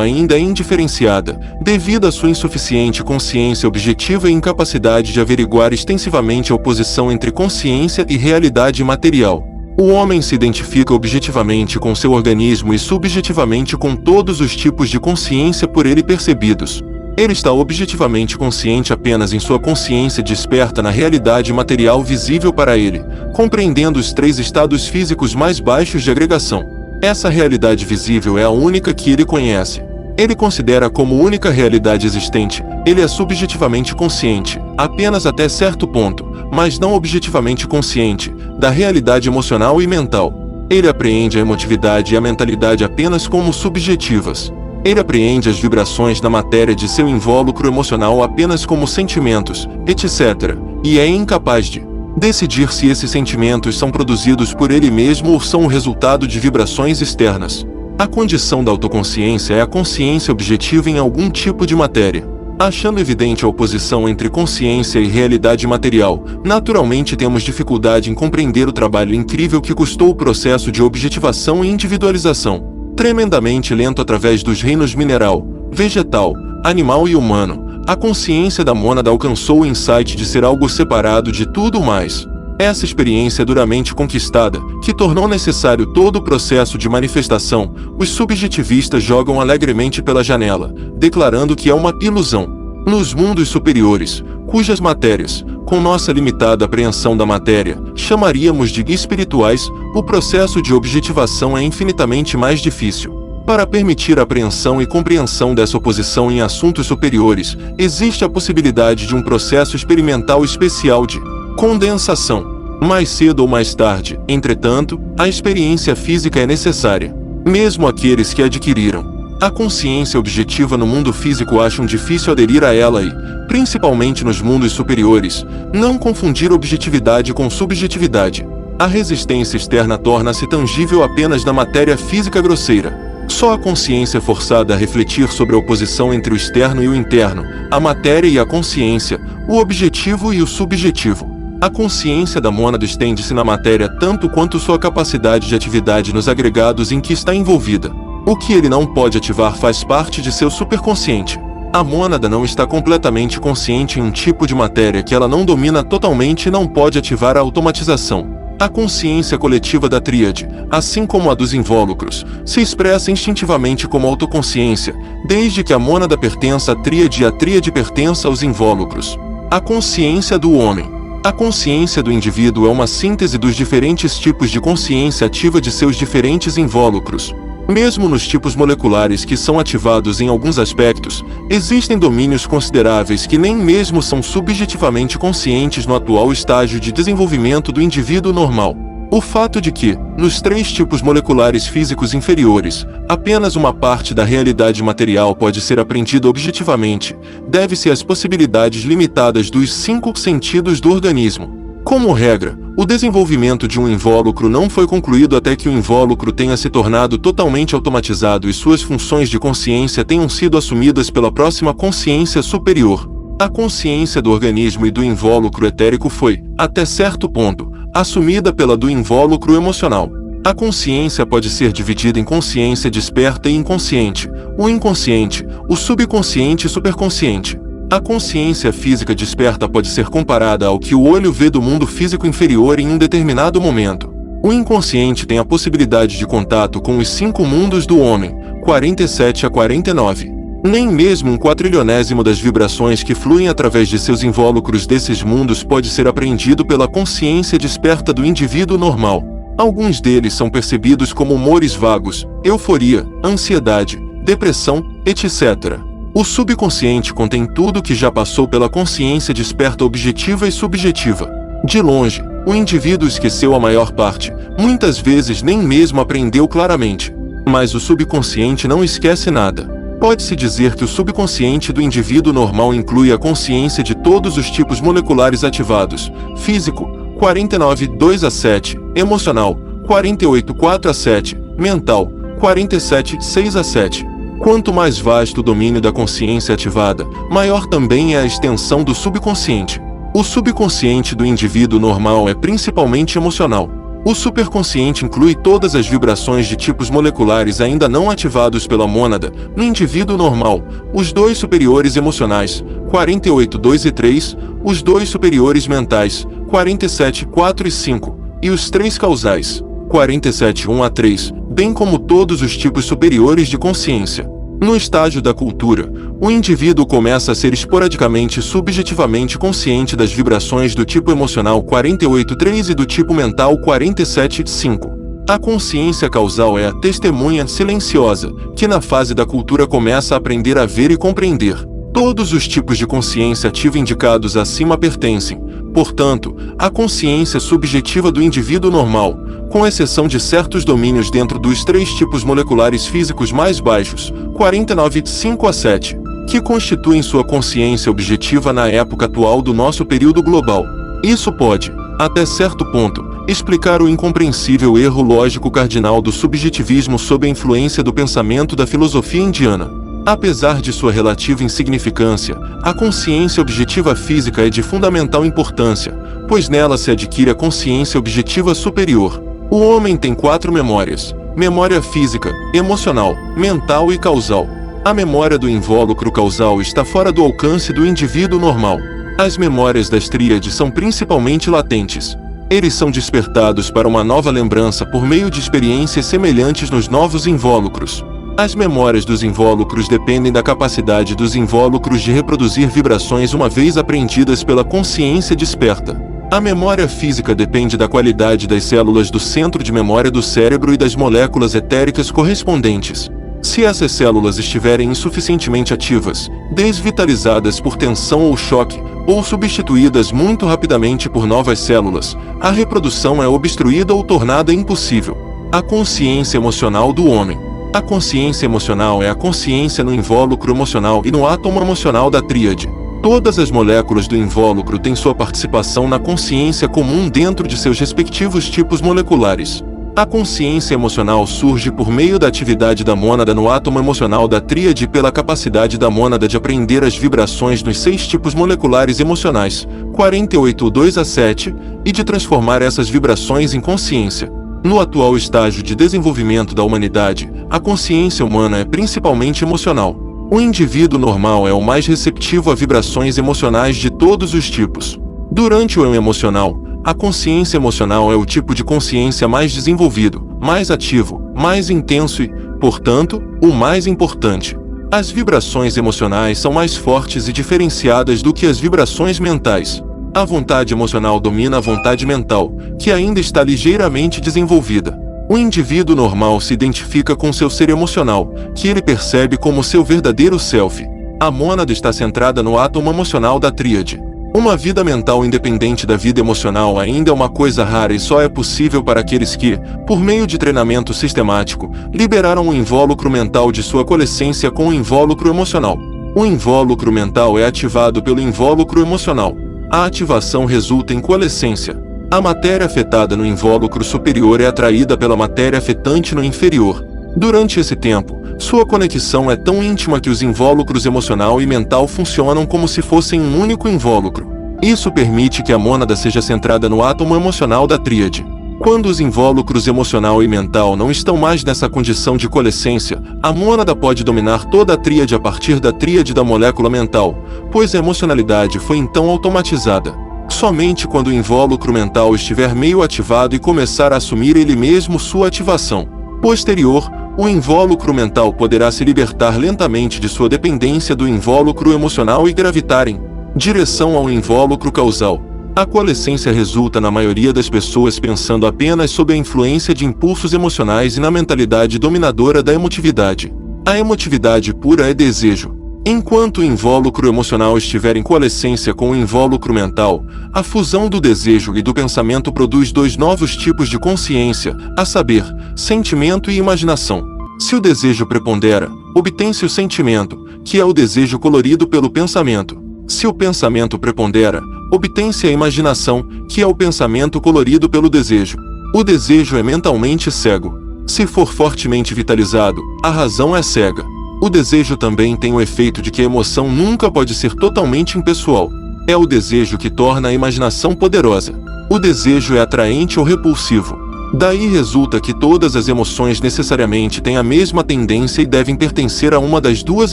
A: ainda é indiferenciada, devido à sua insuficiente consciência objetiva e incapacidade de averiguar extensivamente a oposição entre consciência e realidade material. O homem se identifica objetivamente com seu organismo e subjetivamente com todos os tipos de consciência por ele percebidos. Ele está objetivamente consciente apenas em sua consciência desperta na realidade material visível para ele, compreendendo os 3 estados físicos mais baixos de agregação. Essa realidade visível é a única que ele conhece. Ele considera como única realidade existente. Ele é subjetivamente consciente, apenas até certo ponto, mas não objetivamente consciente, da realidade emocional e mental. Ele apreende a emotividade e a mentalidade apenas como subjetivas. Ele apreende as vibrações da matéria de seu invólucro emocional apenas como sentimentos, etc., e é incapaz de decidir se esses sentimentos são produzidos por ele mesmo ou são o resultado de vibrações externas. A condição da autoconsciência é a consciência objetiva em algum tipo de matéria. Achando evidente a oposição entre consciência e realidade material, naturalmente temos dificuldade em compreender o trabalho incrível que custou o processo de objetivação e individualização. Tremendamente lento através dos reinos mineral, vegetal, animal e humano, a consciência da mônada alcançou o insight de ser algo separado de tudo mais. Essa experiência duramente conquistada, que tornou necessário todo o processo de manifestação, os subjetivistas jogam alegremente pela janela, declarando que é uma ilusão. Nos mundos superiores, cujas matérias, com nossa limitada apreensão da matéria, chamaríamos de espirituais, o processo de objetivação é infinitamente mais difícil. Para permitir a apreensão e compreensão dessa oposição em assuntos superiores, existe a possibilidade de um processo experimental especial de condensação. Mais cedo ou mais tarde, entretanto, a experiência física é necessária. Mesmo aqueles que adquiriram a consciência objetiva no mundo físico acham difícil aderir a ela e, principalmente nos mundos superiores, não confundir objetividade com subjetividade. A resistência externa torna-se tangível apenas na matéria física grosseira. Só a consciência forçada a refletir sobre a oposição entre o externo e o interno, a matéria e a consciência, o objetivo e o subjetivo. A consciência da mônada estende-se na matéria tanto quanto sua capacidade de atividade nos agregados em que está envolvida. O que ele não pode ativar faz parte de seu superconsciente. A mônada não está completamente consciente em um tipo de matéria que ela não domina totalmente e não pode ativar a automatização. A consciência coletiva da tríade, assim como a dos invólucros, se expressa instintivamente como autoconsciência, desde que a mônada pertença à tríade e a tríade pertença aos invólucros. A consciência do homem. A consciência do indivíduo é uma síntese dos diferentes tipos de consciência ativa de seus diferentes invólucros. Mesmo nos tipos moleculares que são ativados em alguns aspectos, existem domínios consideráveis que nem mesmo são subjetivamente conscientes no atual estágio de desenvolvimento do indivíduo normal. O fato de que, nos 3 tipos moleculares físicos inferiores, apenas uma parte da realidade material pode ser apreendida objetivamente, deve-se às possibilidades limitadas dos 5 sentidos do organismo. Como regra, o desenvolvimento de um invólucro não foi concluído até que o invólucro tenha se tornado totalmente automatizado e suas funções de consciência tenham sido assumidas pela próxima consciência superior. A consciência do organismo e do invólucro etérico foi, até certo ponto, assumida pela do invólucro emocional. A consciência pode ser dividida em consciência desperta e inconsciente, o inconsciente, o subconsciente e superconsciente. A consciência física desperta pode ser comparada ao que o olho vê do mundo físico inferior em um determinado momento. O inconsciente tem a possibilidade de contato com os 5 mundos do homem, 47 a 49. Nem mesmo um quatrilionésimo das vibrações que fluem através de seus invólucros desses mundos pode ser apreendido pela consciência desperta do indivíduo normal. Alguns deles são percebidos como humores vagos, euforia, ansiedade, depressão, etc. O subconsciente contém tudo que já passou pela consciência desperta objetiva e subjetiva. De longe, o indivíduo esqueceu a maior parte, muitas vezes nem mesmo aprendeu claramente. Mas o subconsciente não esquece nada. Pode-se dizer que o subconsciente do indivíduo normal inclui a consciência de todos os tipos moleculares ativados: físico, 49:2-7, emocional, 48:4-7, mental, 47:6-7. Quanto mais vasto o domínio da consciência ativada, maior também é a extensão do subconsciente. O subconsciente do indivíduo normal é principalmente emocional. O superconsciente inclui todas as vibrações de tipos moleculares ainda não ativados pela mônada. No indivíduo normal, os dois superiores emocionais, 48:2-3, os dois superiores mentais, 47:4-5, e os três causais, 47:1-3, bem como todos os tipos superiores de consciência. No estágio da cultura, o indivíduo começa a ser esporadicamente subjetivamente consciente das vibrações do tipo emocional 48:3 e do tipo mental 47:5. A consciência causal é a testemunha silenciosa, que na fase da cultura começa a aprender a ver e compreender. Todos os tipos de consciência ativa indicados acima pertencem, portanto, à consciência subjetiva do indivíduo normal, com exceção de certos domínios dentro dos três tipos moleculares físicos mais baixos, 49:5-7, que constituem sua consciência objetiva na época atual do nosso período global. Isso pode, até certo ponto, explicar o incompreensível erro lógico cardinal do subjetivismo sob a influência do pensamento da filosofia indiana. Apesar de sua relativa insignificância, a consciência objetiva física é de fundamental importância, pois nela se adquire a consciência objetiva superior. O homem tem 4 memórias: memória física, emocional, mental e causal. A memória do invólucro causal está fora do alcance do indivíduo normal. As memórias das tríades são principalmente latentes. Eles são despertados para uma nova lembrança por meio de experiências semelhantes nos novos invólucros. As memórias dos invólucros dependem da capacidade dos invólucros de reproduzir vibrações uma vez aprendidas pela consciência desperta. A memória física depende da qualidade das células do centro de memória do cérebro e das moléculas etéricas correspondentes. Se essas células estiverem insuficientemente ativas, desvitalizadas por tensão ou choque, ou substituídas muito rapidamente por novas células, a reprodução é obstruída ou tornada impossível. A consciência emocional do homem. A consciência emocional é a consciência no invólucro emocional e no átomo emocional da tríade. Todas as moléculas do invólucro têm sua participação na consciência comum dentro de seus respectivos tipos moleculares. A consciência emocional surge por meio da atividade da mônada no átomo emocional da tríade e pela capacidade da mônada de aprender as vibrações nos 6 tipos moleculares emocionais, 48:2-7, e de transformar essas vibrações em consciência. No atual estágio de desenvolvimento da humanidade, a consciência humana é principalmente emocional. O indivíduo normal é o mais receptivo a vibrações emocionais de todos os tipos. Durante o eu emocional, a consciência emocional é o tipo de consciência mais desenvolvido, mais ativo, mais intenso e, portanto, o mais importante. As vibrações emocionais são mais fortes e diferenciadas do que as vibrações mentais. A vontade emocional domina a vontade mental, que ainda está ligeiramente desenvolvida. O indivíduo normal se identifica com seu ser emocional, que ele percebe como seu verdadeiro self. A mônada está centrada no átomo emocional da tríade. Uma vida mental independente da vida emocional ainda é uma coisa rara e só é possível para aqueles que, por meio de treinamento sistemático, liberaram o invólucro mental de sua coalescência com o invólucro emocional. O invólucro mental é ativado pelo invólucro emocional. A ativação resulta em coalescência. A matéria afetada no invólucro superior é atraída pela matéria afetante no inferior. Durante esse tempo, sua conexão é tão íntima que os invólucros emocional e mental funcionam como se fossem um único invólucro. Isso permite que a mônada seja centrada no átomo emocional da tríade. Quando os invólucros emocional e mental não estão mais nessa condição de coalescência, a mônada pode dominar toda a tríade a partir da tríade da molécula mental, pois a emocionalidade foi então automatizada. Somente quando o invólucro mental estiver meio ativado e começar a assumir ele mesmo sua ativação posterior, o invólucro mental poderá se libertar lentamente de sua dependência do invólucro emocional e gravitar em direção ao invólucro causal. A coalescência resulta na maioria das pessoas pensando apenas sob a influência de impulsos emocionais e na mentalidade dominadora da emotividade. A emotividade pura é desejo. Enquanto o invólucro emocional estiver em coalescência com o invólucro mental, a fusão do desejo e do pensamento produz dois novos tipos de consciência, a saber, sentimento e imaginação. Se o desejo prepondera, obtém-se o sentimento, que é o desejo colorido pelo pensamento. Se o pensamento prepondera, obtém-se a imaginação, que é o pensamento colorido pelo desejo. O desejo é mentalmente cego. Se for fortemente vitalizado, a razão é cega. O desejo também tem o efeito de que a emoção nunca pode ser totalmente impessoal. É o desejo que torna a imaginação poderosa. O desejo é atraente ou repulsivo. Daí resulta que todas as emoções necessariamente têm a mesma tendência e devem pertencer a uma das duas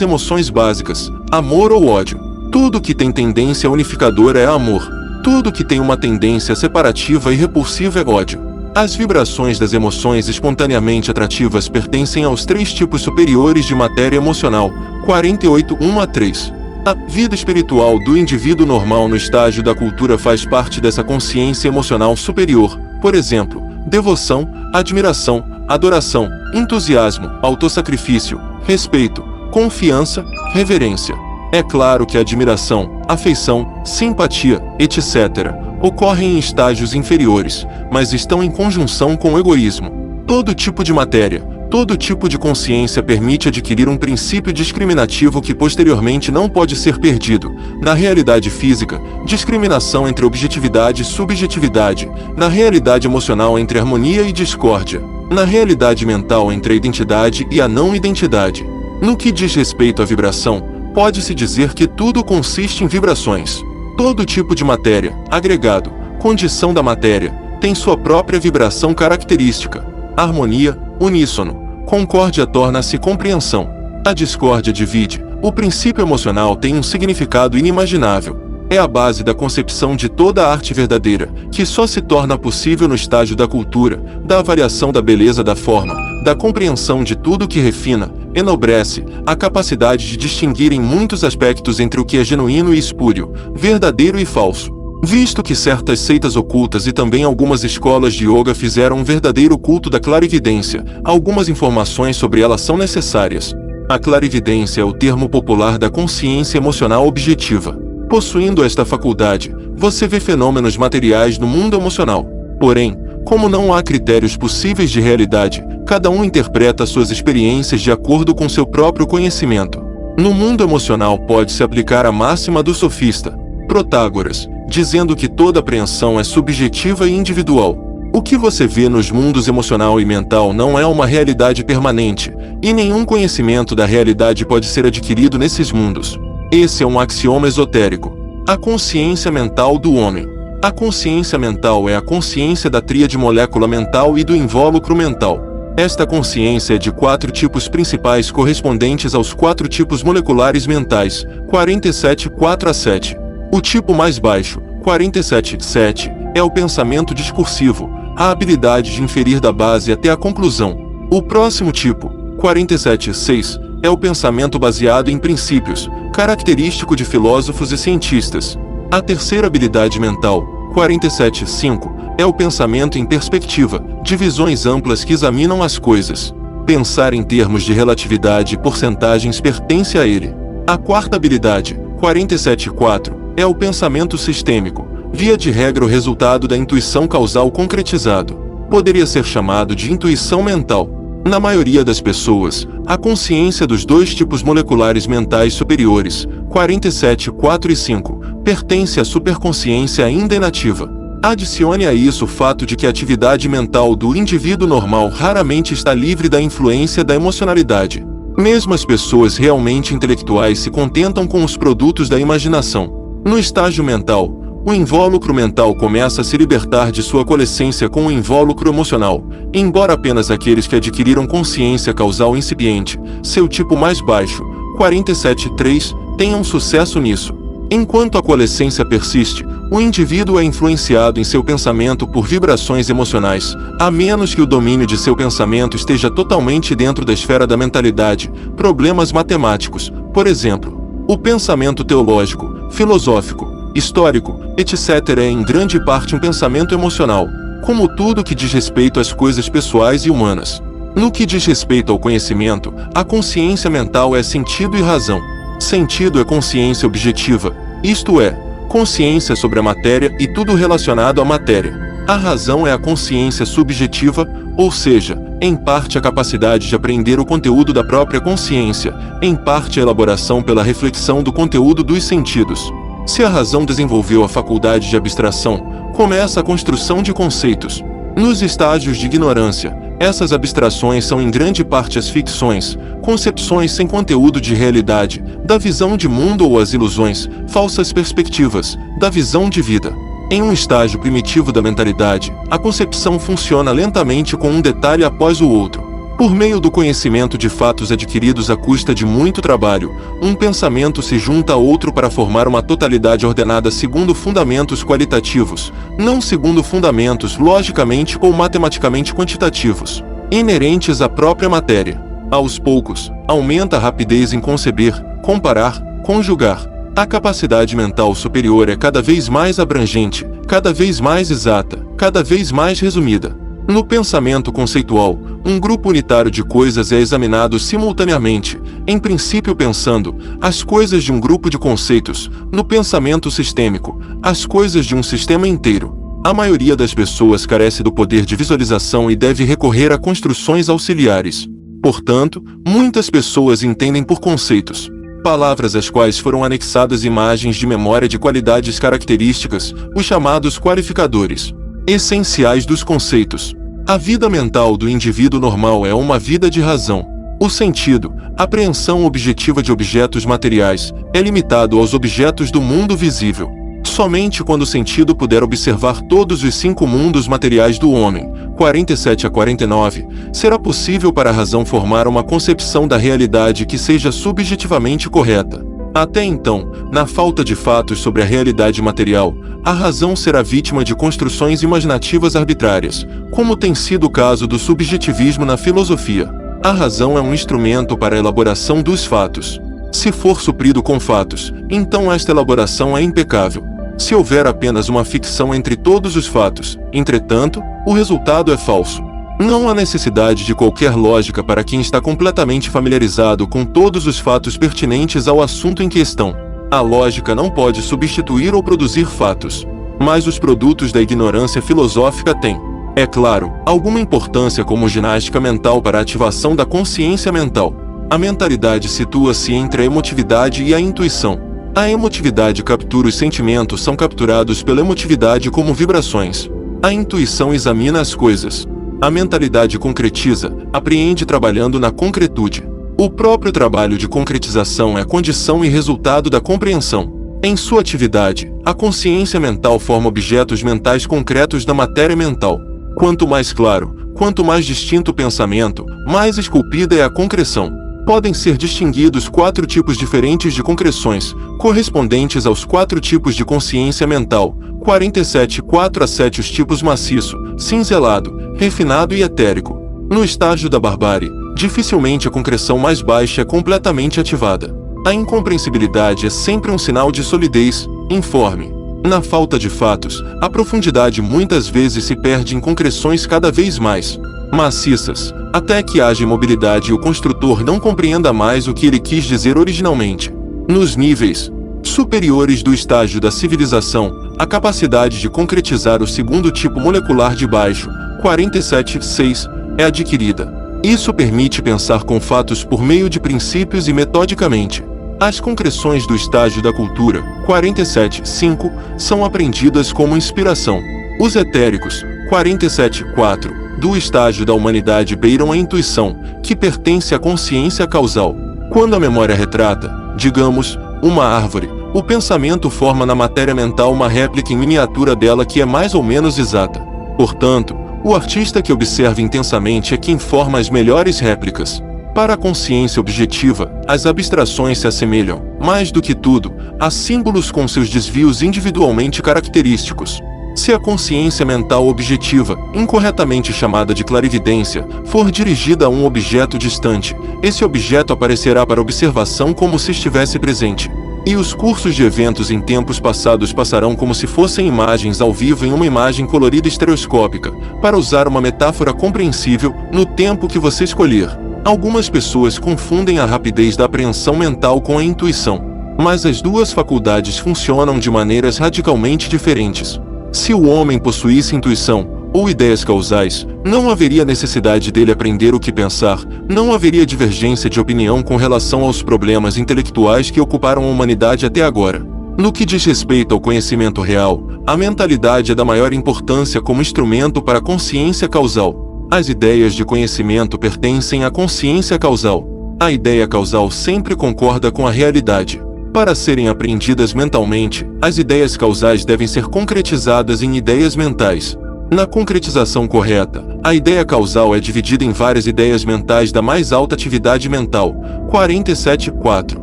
A: emoções básicas, amor ou ódio. Tudo que tem tendência unificadora é amor. Tudo que tem uma tendência separativa e repulsiva é ódio. As vibrações das emoções espontaneamente atrativas pertencem aos três tipos superiores de matéria emocional, 48.1 a 3. A vida espiritual do indivíduo normal no estágio da cultura faz parte dessa consciência emocional superior, por exemplo, devoção, admiração, adoração, entusiasmo, autossacrifício, respeito, confiança, reverência. É claro que a admiração, afeição, simpatia, etc., ocorrem em estágios inferiores, mas estão em conjunção com o egoísmo. Todo tipo de matéria, todo tipo de consciência permite adquirir um princípio discriminativo que posteriormente não pode ser perdido. Na realidade física, discriminação entre objetividade e subjetividade. Na realidade emocional, entre harmonia e discórdia. Na realidade mental, entre a identidade e a não-identidade. No que diz respeito à vibração, pode-se dizer que tudo consiste em vibrações. Todo tipo de matéria, agregado, condição da matéria, tem sua própria vibração característica. Harmonia, uníssono, concórdia torna-se compreensão. A discórdia divide. O princípio emocional tem um significado inimaginável. É a base da concepção de toda a arte verdadeira, que só se torna possível no estágio da cultura, da avaliação da beleza da forma, da compreensão de tudo que refina, enobrece, a capacidade de distinguir em muitos aspectos entre o que é genuíno e espúrio, verdadeiro e falso. Visto que certas seitas ocultas e também algumas escolas de yoga fizeram um verdadeiro culto da clarividência, algumas informações sobre ela são necessárias. A clarividência é o termo popular da consciência emocional objetiva. Possuindo esta faculdade, você vê fenômenos materiais no mundo emocional. Porém, como não há critérios possíveis de realidade, cada um interpreta suas experiências de acordo com seu próprio conhecimento. No mundo emocional pode-se aplicar a máxima do sofista, Protágoras, dizendo que toda apreensão é subjetiva e individual. O que você vê nos mundos emocional e mental não é uma realidade permanente, e nenhum conhecimento da realidade pode ser adquirido nesses mundos. Esse é um axioma esotérico. A consciência mental do homem. A consciência mental é a consciência da tríade molécula mental e do invólucro mental. Esta consciência é de 4 tipos principais correspondentes aos 4 tipos moleculares mentais, 47.4 a 7. O tipo mais baixo, 47.7, é o pensamento discursivo, a habilidade de inferir da base até a conclusão. O próximo tipo, 47.6, é o pensamento baseado em princípios, característico de filósofos e cientistas. A terceira habilidade mental, 47.5, é o pensamento em perspectiva, de visões amplas que examinam as coisas. Pensar em termos de relatividade e porcentagens pertence a ele. A quarta habilidade, 47.4, é o pensamento sistêmico, via de regra o resultado da intuição causal concretizado. Poderia ser chamado de intuição mental. Na maioria das pessoas, a consciência dos 2 tipos moleculares mentais superiores, 47.4 e 5, pertence à superconsciência ainda inativa. Adicione a isso o fato de que a atividade mental do indivíduo normal raramente está livre da influência da emocionalidade. Mesmo as pessoas realmente intelectuais se contentam com os produtos da imaginação. No estágio mental, o invólucro mental começa a se libertar de sua coalescência com o invólucro emocional, embora apenas aqueles que adquiriram consciência causal incipiente, seu tipo mais baixo, 47.3, tenham sucesso nisso. Enquanto a coalescência persiste, o indivíduo é influenciado em seu pensamento por vibrações emocionais, a menos que o domínio de seu pensamento esteja totalmente dentro da esfera da mentalidade, problemas matemáticos, por exemplo. O pensamento teológico, filosófico, histórico, etc. é em grande parte um pensamento emocional, como tudo que diz respeito às coisas pessoais e humanas. No que diz respeito ao conhecimento, a consciência mental é sentido e razão. Sentido é consciência objetiva, isto é, consciência sobre a matéria e tudo relacionado à matéria. A razão é a consciência subjetiva, ou seja, em parte a capacidade de apreender o conteúdo da própria consciência, em parte a elaboração pela reflexão do conteúdo dos sentidos. Se a razão desenvolveu a faculdade de abstração, começa a construção de conceitos. Nos estágios de ignorância, essas abstrações são em grande parte as ficções, concepções sem conteúdo de realidade, da visão de mundo ou as ilusões, falsas perspectivas, da visão de vida. Em um estágio primitivo da mentalidade, a concepção funciona lentamente com um detalhe após o outro. Por meio do conhecimento de fatos adquiridos à custa de muito trabalho, um pensamento se junta a outro para formar uma totalidade ordenada segundo fundamentos qualitativos, não segundo fundamentos logicamente ou matematicamente quantitativos, inerentes à própria matéria. Aos poucos, aumenta a rapidez em conceber, comparar, conjugar. A capacidade mental superior é cada vez mais abrangente, cada vez mais exata, cada vez mais resumida. No pensamento conceitual, um grupo unitário de coisas é examinado simultaneamente, em princípio pensando, as coisas de um grupo de conceitos, no pensamento sistêmico, as coisas de um sistema inteiro. A maioria das pessoas carece do poder de visualização e deve recorrer a construções auxiliares. Portanto, muitas pessoas entendem por conceitos, palavras às quais foram anexadas imagens de memória de qualidades características, os chamados qualificadores essenciais dos conceitos. A vida mental do indivíduo normal é uma vida de razão. O sentido, apreensão objetiva de objetos materiais, é limitado aos objetos do mundo visível. Somente quando o sentido puder observar todos os 5 mundos materiais do homem, 47 a 49, será possível para a razão formar uma concepção da realidade que seja subjetivamente correta. Até então, na falta de fatos sobre a realidade material, a razão será vítima de construções imaginativas arbitrárias, como tem sido o caso do subjetivismo na filosofia. A razão é um instrumento para a elaboração dos fatos. Se for suprido com fatos, então esta elaboração é impecável. Se houver apenas uma ficção entre todos os fatos, entretanto, o resultado é falso. Não há necessidade de qualquer lógica para quem está completamente familiarizado com todos os fatos pertinentes ao assunto em questão. A lógica não pode substituir ou produzir fatos, mas os produtos da ignorância filosófica têm, é claro, alguma importância como ginástica mental para a ativação da consciência mental. A mentalidade situa-se entre a emotividade e a intuição. A emotividade captura os sentimentos são capturados pela emotividade como vibrações. A intuição examina as coisas. A mentalidade concretiza, apreende trabalhando na concretude. O próprio trabalho de concretização é condição e resultado da compreensão. Em sua atividade, a consciência mental forma objetos mentais concretos da matéria mental. Quanto mais claro, quanto mais distinto o pensamento, mais esculpida é a concreção. Podem ser distinguidos 4 tipos diferentes de concreções, correspondentes aos 4 tipos de consciência mental, 47 4 a 7 os tipos maciço, cinzelado, refinado e etérico. No estágio da barbárie, dificilmente a concreção mais baixa é completamente ativada. A incompreensibilidade é sempre um sinal de solidez, informe. Na falta de fatos, a profundidade muitas vezes se perde em concreções cada vez mais maciças, até que haja imobilidade e o construtor não compreenda mais o que ele quis dizer originalmente. Nos níveis superiores do estágio da civilização, a capacidade de concretizar o segundo tipo molecular de baixo, 47.6, é adquirida. Isso permite pensar com fatos por meio de princípios e metodicamente. As concreções do estágio da cultura, 47.5, são aprendidas como inspiração. Os etéricos, 47.4, do estágio da humanidade beiram a intuição, que pertence à consciência causal. Quando a memória retrata, digamos, uma árvore, o pensamento forma na matéria mental uma réplica em miniatura dela que é mais ou menos exata. Portanto, o artista que observa intensamente é quem forma as melhores réplicas. Para a consciência objetiva, as abstrações se assemelham, mais do que tudo, a símbolos com seus desvios individualmente característicos. Se a consciência mental objetiva, incorretamente chamada de clarividência, for dirigida a um objeto distante, esse objeto aparecerá para observação como se estivesse presente. E os cursos de eventos em tempos passados passarão como se fossem imagens ao vivo em uma imagem colorida estereoscópica, para usar uma metáfora compreensível, no tempo que você escolher. Algumas pessoas confundem a rapidez da apreensão mental com a intuição, mas as duas faculdades funcionam de maneiras radicalmente diferentes. Se o homem possuísse intuição, ou ideias causais, não haveria necessidade dele aprender o que pensar, não haveria divergência de opinião com relação aos problemas intelectuais que ocuparam a humanidade até agora. No que diz respeito ao conhecimento real, a mentalidade é da maior importância como instrumento para a consciência causal. As ideias de conhecimento pertencem à consciência causal. A ideia causal sempre concorda com a realidade. Para serem apreendidas mentalmente, as ideias causais devem ser concretizadas em ideias mentais. Na concretização correta, a ideia causal é dividida em várias ideias mentais da mais alta atividade mental, 47.4.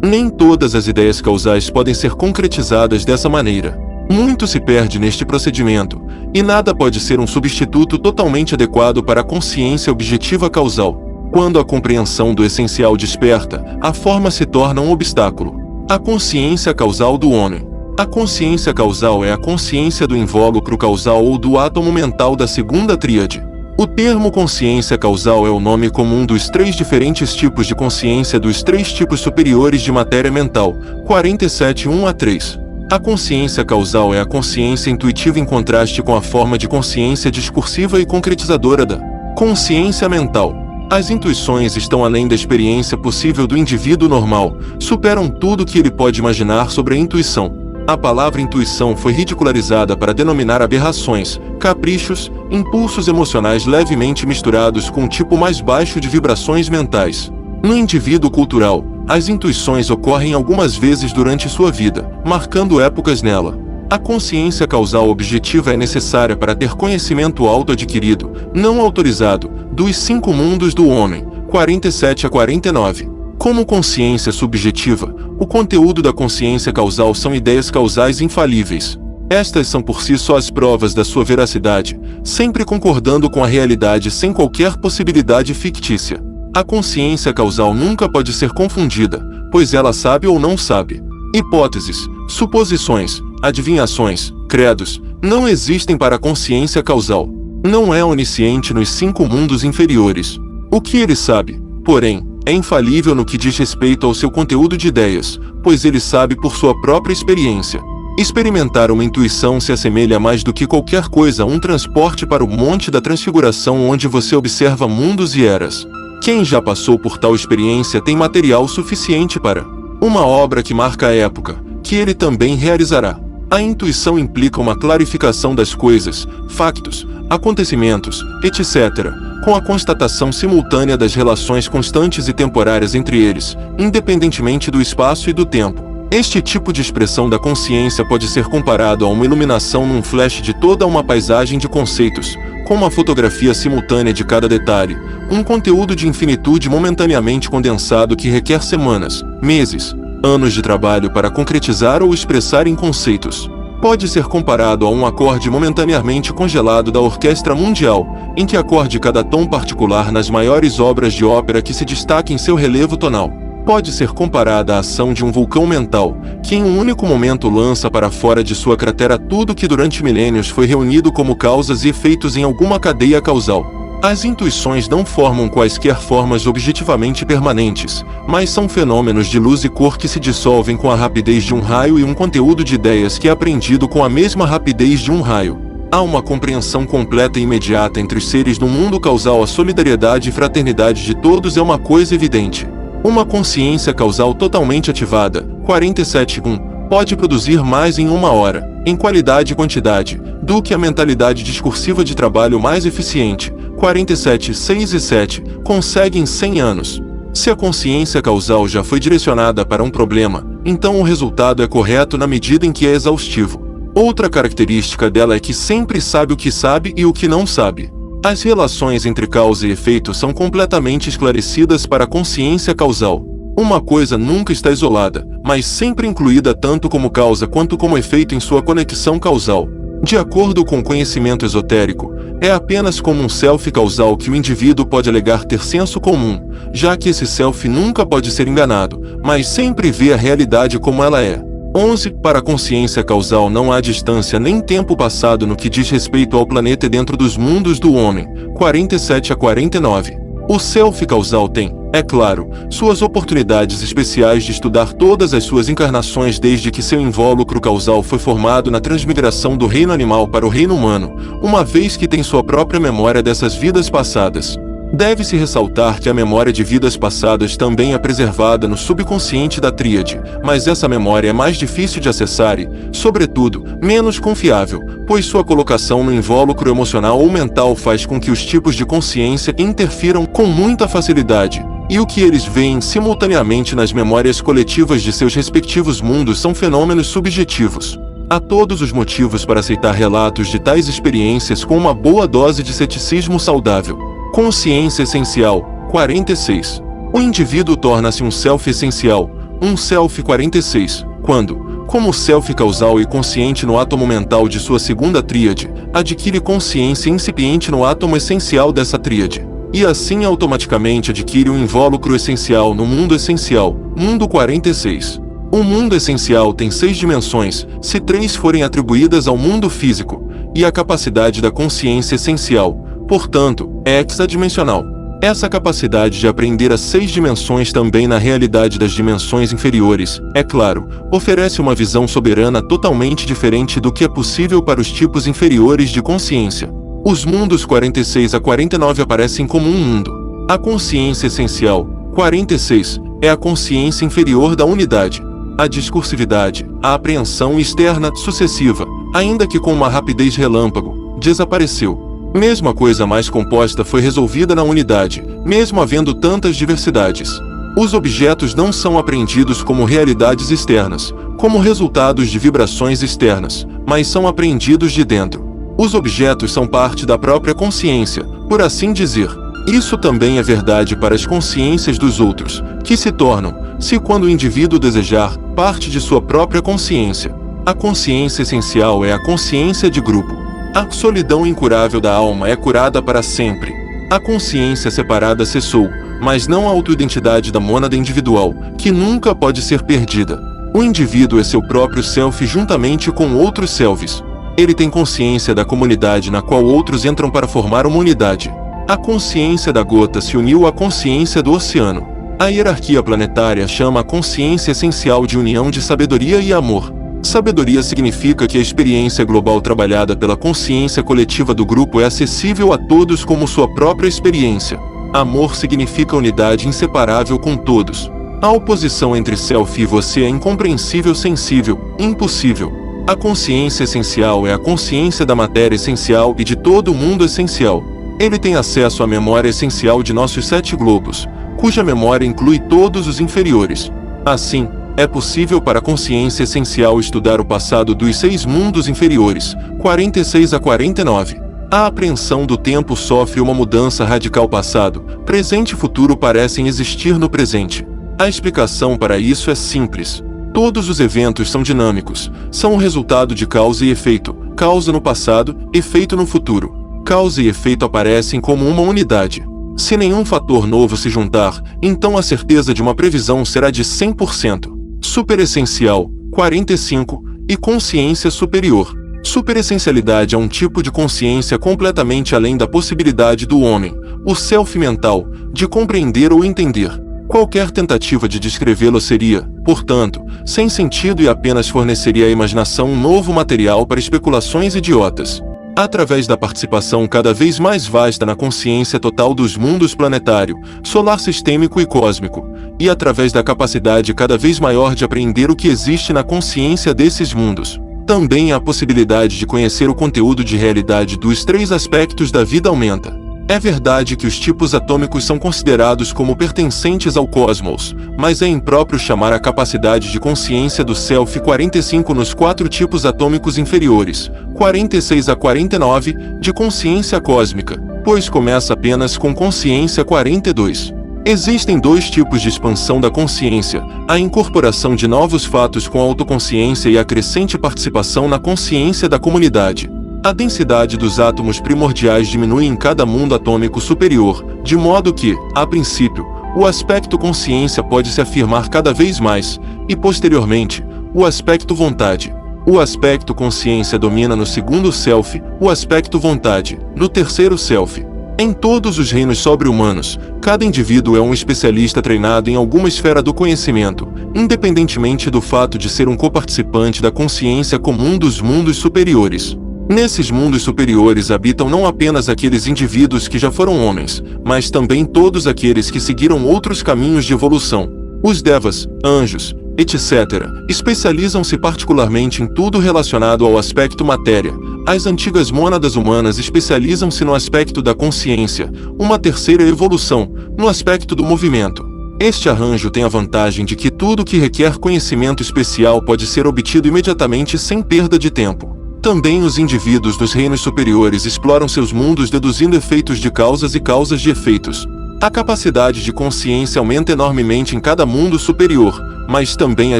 A: Nem todas as ideias causais podem ser concretizadas dessa maneira. Muito se perde neste procedimento, e nada pode ser um substituto totalmente adequado para a consciência objetiva causal. Quando a compreensão do essencial desperta, a forma se torna um obstáculo. A consciência causal do homem. A consciência causal é a consciência do invólucro causal ou do átomo mental da segunda tríade. O termo consciência causal é o nome comum dos três diferentes tipos de consciência dos três tipos superiores de matéria mental, 47.1 a 3. A consciência causal é a consciência intuitiva em contraste com a forma de consciência discursiva e concretizadora da consciência mental. As intuições estão além da experiência possível do indivíduo normal, superam tudo que ele pode imaginar sobre a intuição. A palavra intuição foi ridicularizada para denominar aberrações, caprichos, impulsos emocionais levemente misturados com um tipo mais baixo de vibrações mentais. No indivíduo cultural, as intuições ocorrem algumas vezes durante sua vida, marcando épocas nela. A consciência causal objetiva é necessária para ter conhecimento auto-adquirido, não autorizado, dos 5 mundos do homem, 47 a 49. Como consciência subjetiva, o conteúdo da consciência causal são ideias causais infalíveis. Estas são por si só as provas da sua veracidade, sempre concordando com a realidade sem qualquer possibilidade fictícia. A consciência causal nunca pode ser confundida, pois ela sabe ou não sabe. Hipóteses, suposições, adivinhações, credos, não existem para a consciência causal. Não é onisciente nos 5 mundos inferiores. O que ele sabe, porém, é infalível no que diz respeito ao seu conteúdo de ideias, pois ele sabe por sua própria experiência. Experimentar uma intuição se assemelha mais do que qualquer coisa a um transporte para o Monte da Transfiguração onde você observa mundos e eras. Quem já passou por tal experiência tem material suficiente para uma obra que marca a época, que ele também realizará. A intuição implica uma clarificação das coisas, factos, acontecimentos, etc., com a constatação simultânea das relações constantes e temporárias entre eles, independentemente do espaço e do tempo. Este tipo de expressão da consciência pode ser comparado a uma iluminação num flash de toda uma paisagem de conceitos, com uma fotografia simultânea de cada detalhe, um conteúdo de infinitude momentaneamente condensado que requer semanas, meses, anos de trabalho para concretizar ou expressar em conceitos. Pode ser comparado a um acorde momentaneamente congelado da orquestra mundial, em que acorde cada tom particular nas maiores obras de ópera que se destaca em seu relevo tonal. Pode ser comparada à ação de um vulcão mental, que em um único momento lança para fora de sua cratera tudo que durante milênios foi reunido como causas e efeitos em alguma cadeia causal. As intuições não formam quaisquer formas objetivamente permanentes, mas são fenômenos de luz e cor que se dissolvem com a rapidez de um raio e um conteúdo de ideias que é apreendido com a mesma rapidez de um raio. Há uma compreensão completa e imediata entre os seres no mundo causal. A solidariedade e fraternidade de todos é uma coisa evidente. Uma consciência causal totalmente ativada, 47.1, pode produzir mais em 1 hora, em qualidade e quantidade, do que a mentalidade discursiva de trabalho mais eficiente, 47.6 e 7, consegue em 100 anos. Se a consciência causal já foi direcionada para um problema, então o resultado é correto na medida em que é exaustivo. Outra característica dela é que sempre sabe o que sabe e o que não sabe. As relações entre causa e efeito são completamente esclarecidas para a consciência causal. Uma coisa nunca está isolada, mas sempre incluída tanto como causa quanto como efeito em sua conexão causal. De acordo com o conhecimento esotérico, É apenas como um self causal que o indivíduo pode alegar ter senso comum, já que esse self nunca pode ser enganado, mas sempre vê a realidade como ela é. 11. Para a consciência causal não há distância nem tempo passado no que diz respeito ao planeta e dentro dos mundos do homem. 47 a 49. O self causal tem, é claro, suas oportunidades especiais de estudar todas as suas encarnações desde que seu invólucro causal foi formado na transmigração do reino animal para o reino humano, uma vez que tem sua própria memória dessas vidas passadas. Deve-se ressaltar que a memória de vidas passadas também é preservada no subconsciente da tríade, mas essa memória é mais difícil de acessar e, sobretudo, menos confiável, pois sua colocação no invólucro emocional ou mental faz com que os tipos de consciência interfiram com muita facilidade, e o que eles veem simultaneamente nas memórias coletivas de seus respectivos mundos são fenômenos subjetivos. Há todos os motivos para aceitar relatos de tais experiências com uma boa dose de ceticismo saudável. Consciência essencial. 46. O indivíduo torna-se um self essencial, um self 46, quando, como self causal e consciente no átomo mental de sua segunda tríade, adquire consciência incipiente no átomo essencial dessa tríade, e assim automaticamente adquire um invólucro essencial no mundo essencial, mundo 46. O mundo essencial tem 6 dimensões, se 3 forem atribuídas ao mundo físico, e a capacidade da consciência essencial, portanto, é hexadimensional. Essa capacidade de aprender as 6 dimensões também na realidade das dimensões inferiores, é claro, oferece uma visão soberana totalmente diferente do que é possível para os tipos inferiores de consciência. Os mundos 46 a 49 aparecem como um mundo. A consciência essencial, 46, é a consciência inferior da unidade. A discursividade, a apreensão externa sucessiva, ainda que com uma rapidez relâmpago, desapareceu. Mesmo a coisa mais composta foi resolvida na unidade, mesmo havendo tantas diversidades. Os objetos não são apreendidos como realidades externas, como resultados de vibrações externas, mas são apreendidos de dentro. Os objetos são parte da própria consciência, por assim dizer. Isso também é verdade para as consciências dos outros, que se tornam, se quando o indivíduo desejar, parte de sua própria consciência. A consciência essencial é a consciência de grupo. A solidão incurável da alma é curada para sempre. A consciência separada cessou, mas não a autoidentidade da mônada individual, que nunca pode ser perdida. O indivíduo é seu próprio self juntamente com outros selves. Ele tem consciência da comunidade na qual outros entram para formar uma unidade. A consciência da gota se uniu à consciência do oceano. A hierarquia planetária chama a consciência essencial de união de sabedoria e amor. Sabedoria significa que a experiência global trabalhada pela consciência coletiva do grupo é acessível a todos como sua própria experiência. Amor significa unidade inseparável com todos. A oposição entre self e você é incompreensível, sensível, impossível. A consciência essencial é a consciência da matéria essencial e de todo o mundo essencial. Ele tem acesso à memória essencial de nossos 7 globos, cuja memória inclui todos os inferiores. Assim, é possível para a consciência essencial estudar o passado dos 6 mundos inferiores, 46 a 49. A apreensão do tempo sofre uma mudança radical. Passado, presente e futuro parecem existir no presente. A explicação para isso é simples. Todos os eventos são dinâmicos, são o resultado de causa e efeito, causa no passado, efeito no futuro. Causa e efeito aparecem como uma unidade. Se nenhum fator novo se juntar, então a certeza de uma previsão será de 100%. Superessencial, 45, e consciência superior. Superessencialidade é um tipo de consciência completamente além da possibilidade do homem, o self mental, de compreender ou entender. Qualquer tentativa de descrevê-lo seria, portanto, sem sentido e apenas forneceria à imaginação um novo material para especulações idiotas. Através da participação cada vez mais vasta na consciência total dos mundos planetário, solar sistêmico e cósmico, e através da capacidade cada vez maior de apreender o que existe na consciência desses mundos, também a possibilidade de conhecer o conteúdo de realidade dos 3 aspectos da vida aumenta. É verdade que os tipos atômicos são considerados como pertencentes ao cosmos, mas é impróprio chamar a capacidade de consciência do Self 45 nos 4 tipos atômicos inferiores, 46 a 49, de consciência cósmica, pois começa apenas com consciência 42. Existem 2 tipos de expansão da consciência, a incorporação de novos fatos com a autoconsciência e a crescente participação na consciência da comunidade. A densidade dos átomos primordiais diminui em cada mundo atômico superior, de modo que, a princípio, o aspecto consciência pode se afirmar cada vez mais, e posteriormente, o aspecto vontade. O aspecto consciência domina no segundo self, o aspecto vontade, no terceiro self. Em todos os reinos sobre-humanos, cada indivíduo é um especialista treinado em alguma esfera do conhecimento, independentemente do fato de ser um coparticipante da consciência comum dos mundos superiores. Nesses mundos superiores habitam não apenas aqueles indivíduos que já foram homens, mas também todos aqueles que seguiram outros caminhos de evolução. Os devas, anjos, etc., especializam-se particularmente em tudo relacionado ao aspecto matéria. As antigas mônadas humanas especializam-se no aspecto da consciência, uma terceira evolução, no aspecto do movimento. Este arranjo tem a vantagem de que tudo que requer conhecimento especial pode ser obtido imediatamente sem perda de tempo. Também os indivíduos dos reinos superiores exploram seus mundos deduzindo efeitos de causas e causas de efeitos. A capacidade de consciência aumenta enormemente em cada mundo superior, mas também a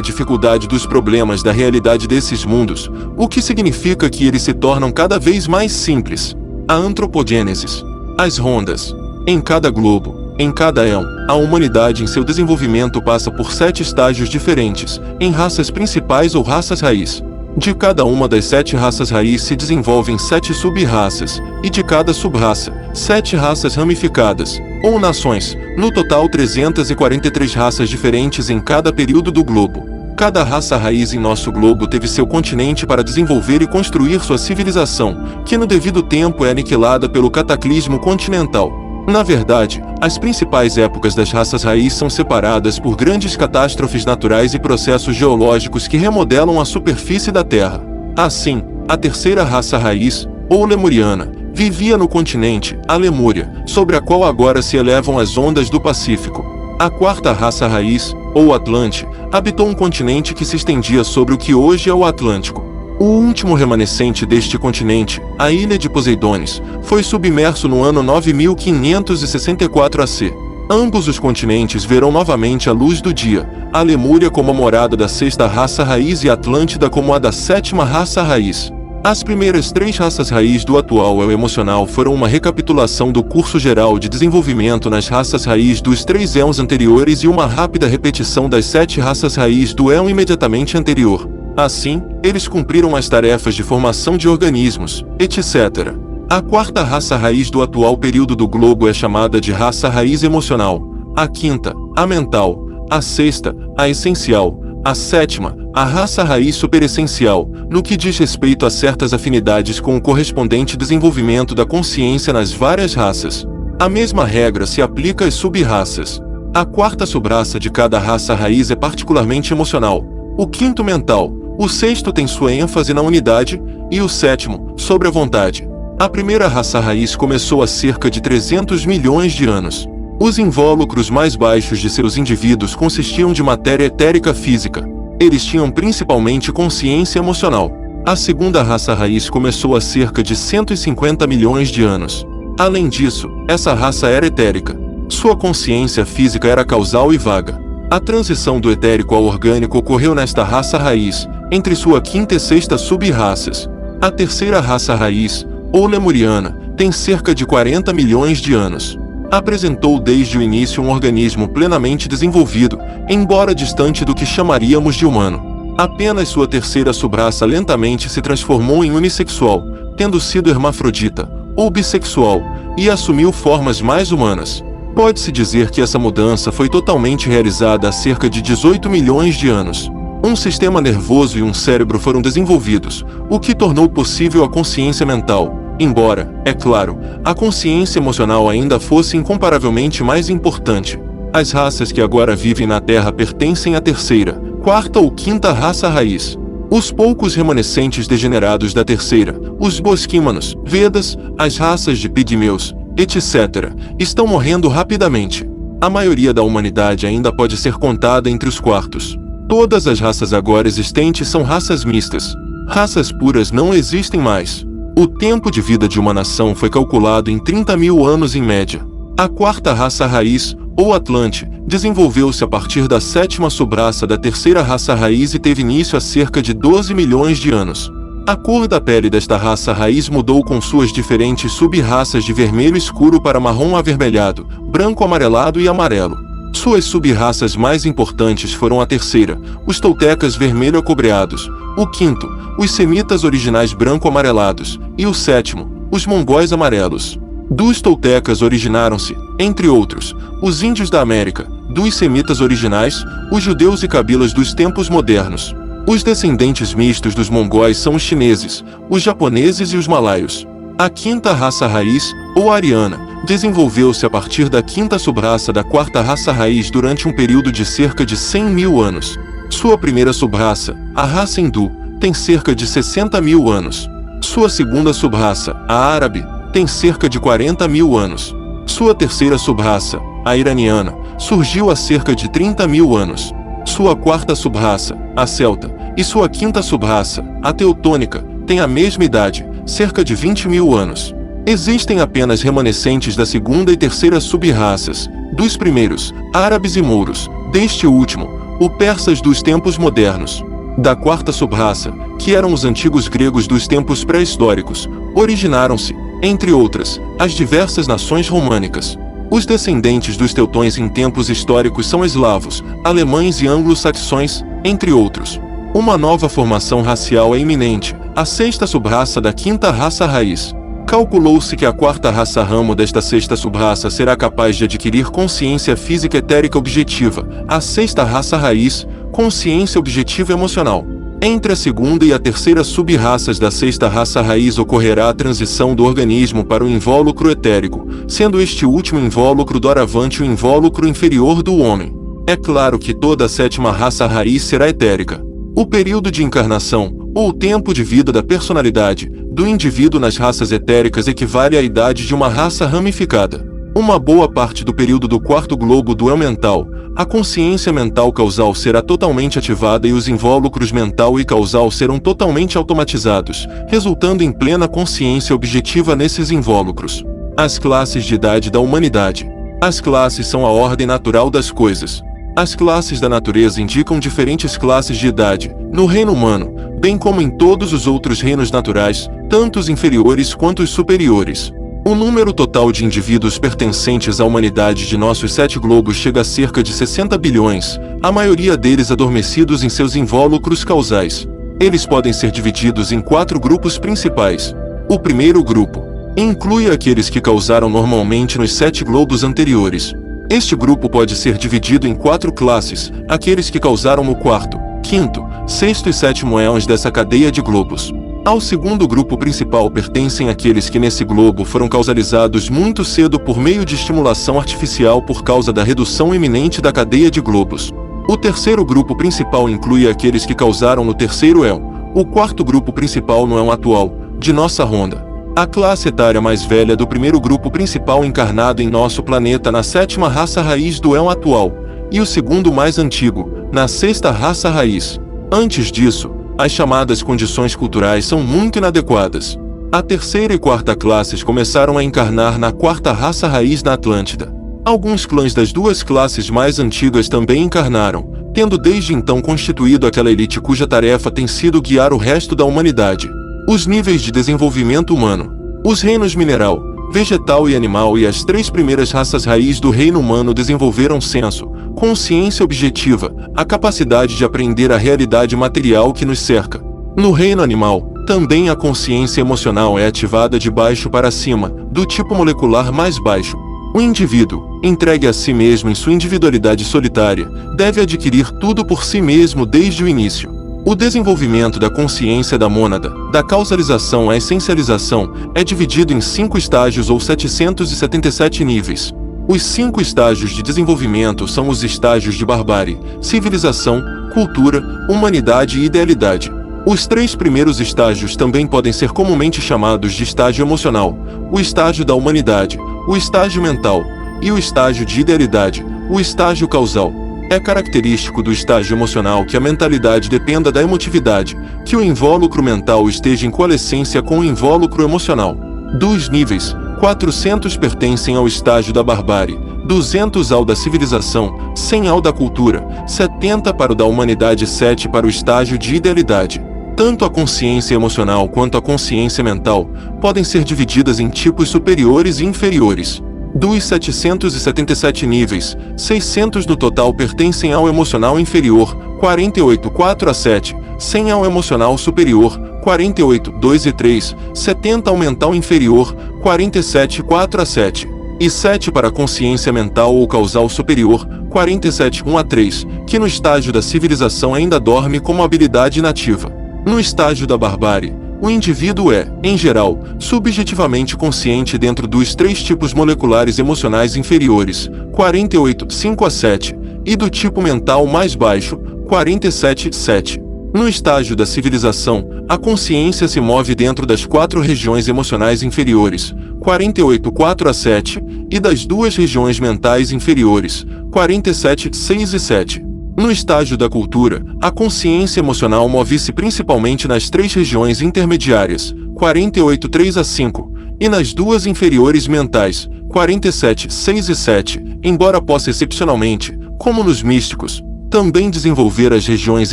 A: dificuldade dos problemas da realidade desses mundos, o que significa que eles se tornam cada vez mais simples. A antropogênesis. As rondas. Em cada globo, em cada éon, a humanidade em seu desenvolvimento passa por 7 estágios diferentes, em raças principais ou raças raiz. De cada uma das 7 raças raiz se desenvolvem 7 sub-raças, e de cada sub-raça, 7 raças ramificadas, ou nações, no total 343 raças diferentes em cada período do globo. Cada raça raiz em nosso globo teve seu continente para desenvolver e construir sua civilização, que no devido tempo é aniquilada pelo cataclismo continental. Na verdade, as principais épocas das raças raiz são separadas por grandes catástrofes naturais e processos geológicos que remodelam a superfície da Terra. Assim, a terceira raça raiz, ou lemuriana, vivia no continente, a Lemúria, sobre a qual agora se elevam as ondas do Pacífico. A quarta raça raiz, ou Atlante, habitou um continente que se estendia sobre o que hoje é o Atlântico. O último remanescente deste continente, a ilha de Poseidones, foi submerso no ano 9564 AC. Ambos os continentes verão novamente a luz do dia, a Lemúria como a morada da sexta raça raiz e a Atlântida como a da sétima raça raiz. As primeiras 3 raças raiz do atual eu emocional foram uma recapitulação do curso geral de desenvolvimento nas raças raiz dos 3 éons anteriores e uma rápida repetição das 7 raças raiz do éon imediatamente anterior. Assim, eles cumpriram as tarefas de formação de organismos, etc. A quarta raça raiz do atual período do globo é chamada de raça raiz emocional, a quinta, a mental, a sexta, a essencial, a sétima, a raça raiz superessencial, no que diz respeito a certas afinidades com o correspondente desenvolvimento da consciência nas várias raças. A mesma regra se aplica às sub-raças. A quarta sub-raça de cada raça raiz é particularmente emocional, o quinto mental, o sexto tem sua ênfase na unidade, e o sétimo, sobre a vontade. A primeira raça raiz começou há cerca de 300 milhões de anos. Os invólucros mais baixos de seus indivíduos consistiam de matéria etérica física. Eles tinham principalmente consciência emocional. A segunda raça raiz começou há cerca de 150 milhões de anos. Além disso, essa raça era etérica. Sua consciência física era causal e vaga. A transição do etérico ao orgânico ocorreu nesta raça raiz, entre sua quinta e sexta sub-raças. A terceira raça raiz, ou lemuriana, tem cerca de 40 milhões de anos. Apresentou desde o início um organismo plenamente desenvolvido, embora distante do que chamaríamos de humano. Apenas sua terceira subraça lentamente se transformou em unissexual, tendo sido hermafrodita, ou bissexual, e assumiu formas mais humanas. Pode-se dizer que essa mudança foi totalmente realizada há cerca de 18 milhões de anos. Um sistema nervoso e um cérebro foram desenvolvidos, o que tornou possível a consciência mental, embora, é claro, a consciência emocional ainda fosse incomparavelmente mais importante. As raças que agora vivem na Terra pertencem à terceira, quarta ou quinta raça raiz. Os poucos remanescentes degenerados da terceira, os bosquímanos, Vedas, as raças de pigmeus, etc., estão morrendo rapidamente. A maioria da humanidade ainda pode ser contada entre os quartos. Todas as raças agora existentes são raças mistas. Raças puras não existem mais. O tempo de vida de uma nação foi calculado em 30 mil anos em média. A quarta raça raiz, ou Atlante, desenvolveu-se a partir da sétima subraça da terceira raça raiz e teve início há cerca de 12 milhões de anos. A cor da pele desta raça raiz mudou com suas diferentes sub-raças de vermelho escuro para marrom avermelhado, branco amarelado e amarelo. Suas sub-raças mais importantes foram a terceira, os toltecas vermelho acobreados, o quinto, os semitas originais branco amarelados, e o sétimo, os mongóis amarelos. Dos toltecas originaram-se, entre outros, os índios da América, dos semitas originais, os judeus e cabilas dos tempos modernos. Os descendentes mistos dos mongóis são os chineses, os japoneses e os malaios. A quinta raça raiz, ou ariana, desenvolveu-se a partir da quinta subraça da quarta raça raiz durante um período de cerca de 100 mil anos. Sua primeira subraça, a raça hindu, tem cerca de 60 mil anos. Sua segunda subraça, a árabe, tem cerca de 40 mil anos. Sua terceira subraça, a iraniana, surgiu há cerca de 30 mil anos. Sua quarta subraça, a celta, e sua quinta subraça, a teutônica, têm a mesma idade, cerca de 20 mil anos. Existem apenas remanescentes da segunda e terceira sub-raças, dos primeiros, árabes e mouros, deste último, o persas dos tempos modernos. Da quarta subraça, que eram os antigos gregos dos tempos pré-históricos, originaram-se, entre outras, as diversas nações românicas. Os descendentes dos teutões em tempos históricos são eslavos, alemães e anglo-saxões, entre outros. Uma nova formação racial é iminente, a sexta subraça da quinta raça raiz. Calculou-se que a quarta raça ramo desta sexta subraça será capaz de adquirir consciência física etérica objetiva, a sexta raça raiz, consciência objetiva emocional. Entre a segunda e a terceira sub-raças da sexta raça raiz ocorrerá a transição do organismo para o invólucro etérico, sendo este último invólucro doravante o invólucro inferior do homem. É claro que toda a sétima raça raiz será etérica. O período de encarnação, ou tempo de vida da personalidade, do indivíduo nas raças etéricas equivale à idade de uma raça ramificada. Uma boa parte do período do quarto globo do eu mental, a consciência mental causal será totalmente ativada e os invólucros mental e causal serão totalmente automatizados, resultando em plena consciência objetiva nesses invólucros. As classes de idade da humanidade. As classes são a ordem natural das coisas. As classes da natureza indicam diferentes classes de idade, no reino humano, bem como em todos os outros reinos naturais, tanto os inferiores quanto os superiores. O número total de indivíduos pertencentes à humanidade de nossos 7 globos chega a cerca de 60 bilhões, a maioria deles adormecidos em seus invólucros causais. Eles podem ser divididos em 4 grupos principais. O primeiro grupo inclui aqueles que causaram normalmente nos 7 globos anteriores. Este grupo pode ser dividido em 4 classes, aqueles que causaram no quarto, quinto, sexto e sétimo éons dessa cadeia de globos. Ao segundo grupo principal pertencem aqueles que nesse globo foram causalizados muito cedo por meio de estimulação artificial por causa da redução iminente da cadeia de globos. O terceiro grupo principal inclui aqueles que causaram no terceiro éon, o quarto grupo principal no éon atual, de nossa ronda. A classe etária mais velha do primeiro grupo principal encarnado em nosso planeta na sétima raça raiz do éon atual, e o segundo mais antigo, na sexta raça raiz. Antes disso, as chamadas condições culturais são muito inadequadas. A terceira e quarta classes começaram a encarnar na quarta raça raiz na Atlântida. Alguns clãs das duas classes mais antigas também encarnaram, tendo desde então constituído aquela elite cuja tarefa tem sido guiar o resto da humanidade. Os níveis de desenvolvimento humano. Os reinos mineral, vegetal e animal e as 3 primeiras raças raiz do reino humano desenvolveram senso, consciência objetiva, a capacidade de aprender a realidade material que nos cerca. No reino animal, também a consciência emocional é ativada de baixo para cima, do tipo molecular mais baixo. O indivíduo, entregue a si mesmo em sua individualidade solitária, deve adquirir tudo por si mesmo desde o início. O desenvolvimento da consciência da mônada, da causalização à essencialização, é dividido em 5 estágios ou 777 níveis. Os 5 estágios de desenvolvimento são os estágios de barbárie, civilização, cultura, humanidade e idealidade. Os 3 primeiros estágios também podem ser comumente chamados de estágio emocional, o estágio da humanidade, o estágio mental, e o estágio de idealidade, o estágio causal. É característico do estágio emocional que a mentalidade dependa da emotividade, que o invólucro mental esteja em coalescência com o invólucro emocional. Dos níveis, 400 pertencem ao estágio da barbárie, 200 ao da civilização, 100 ao da cultura, 70 para o da humanidade e 7 para o estágio de idealidade. Tanto a consciência emocional quanto a consciência mental podem ser divididas em tipos superiores e inferiores. Dos 777 níveis, 600 no total pertencem ao emocional inferior, 48 4 a 7, 100 ao emocional superior, 48 2 e 3, 70 ao mental inferior, 47 4 a 7, e 7 para a consciência mental ou causal superior, 47 1 a 3, que no estágio da civilização ainda dorme como habilidade inativa. No estágio da barbárie, o indivíduo é, em geral, subjetivamente consciente dentro dos 3 tipos moleculares emocionais inferiores, 48 5 a 7, e do tipo mental mais baixo, 47 7. No estágio da civilização, a consciência se move dentro das 4 regiões emocionais inferiores, 48 4 a 7, e das 2 regiões mentais inferiores, 47 6 e 7. No estágio da cultura, a consciência emocional move-se principalmente nas 3 regiões intermediárias, 48 3 a 5, e nas 2 inferiores mentais, 47 6 e 7, embora possa excepcionalmente, como nos místicos, também desenvolver as regiões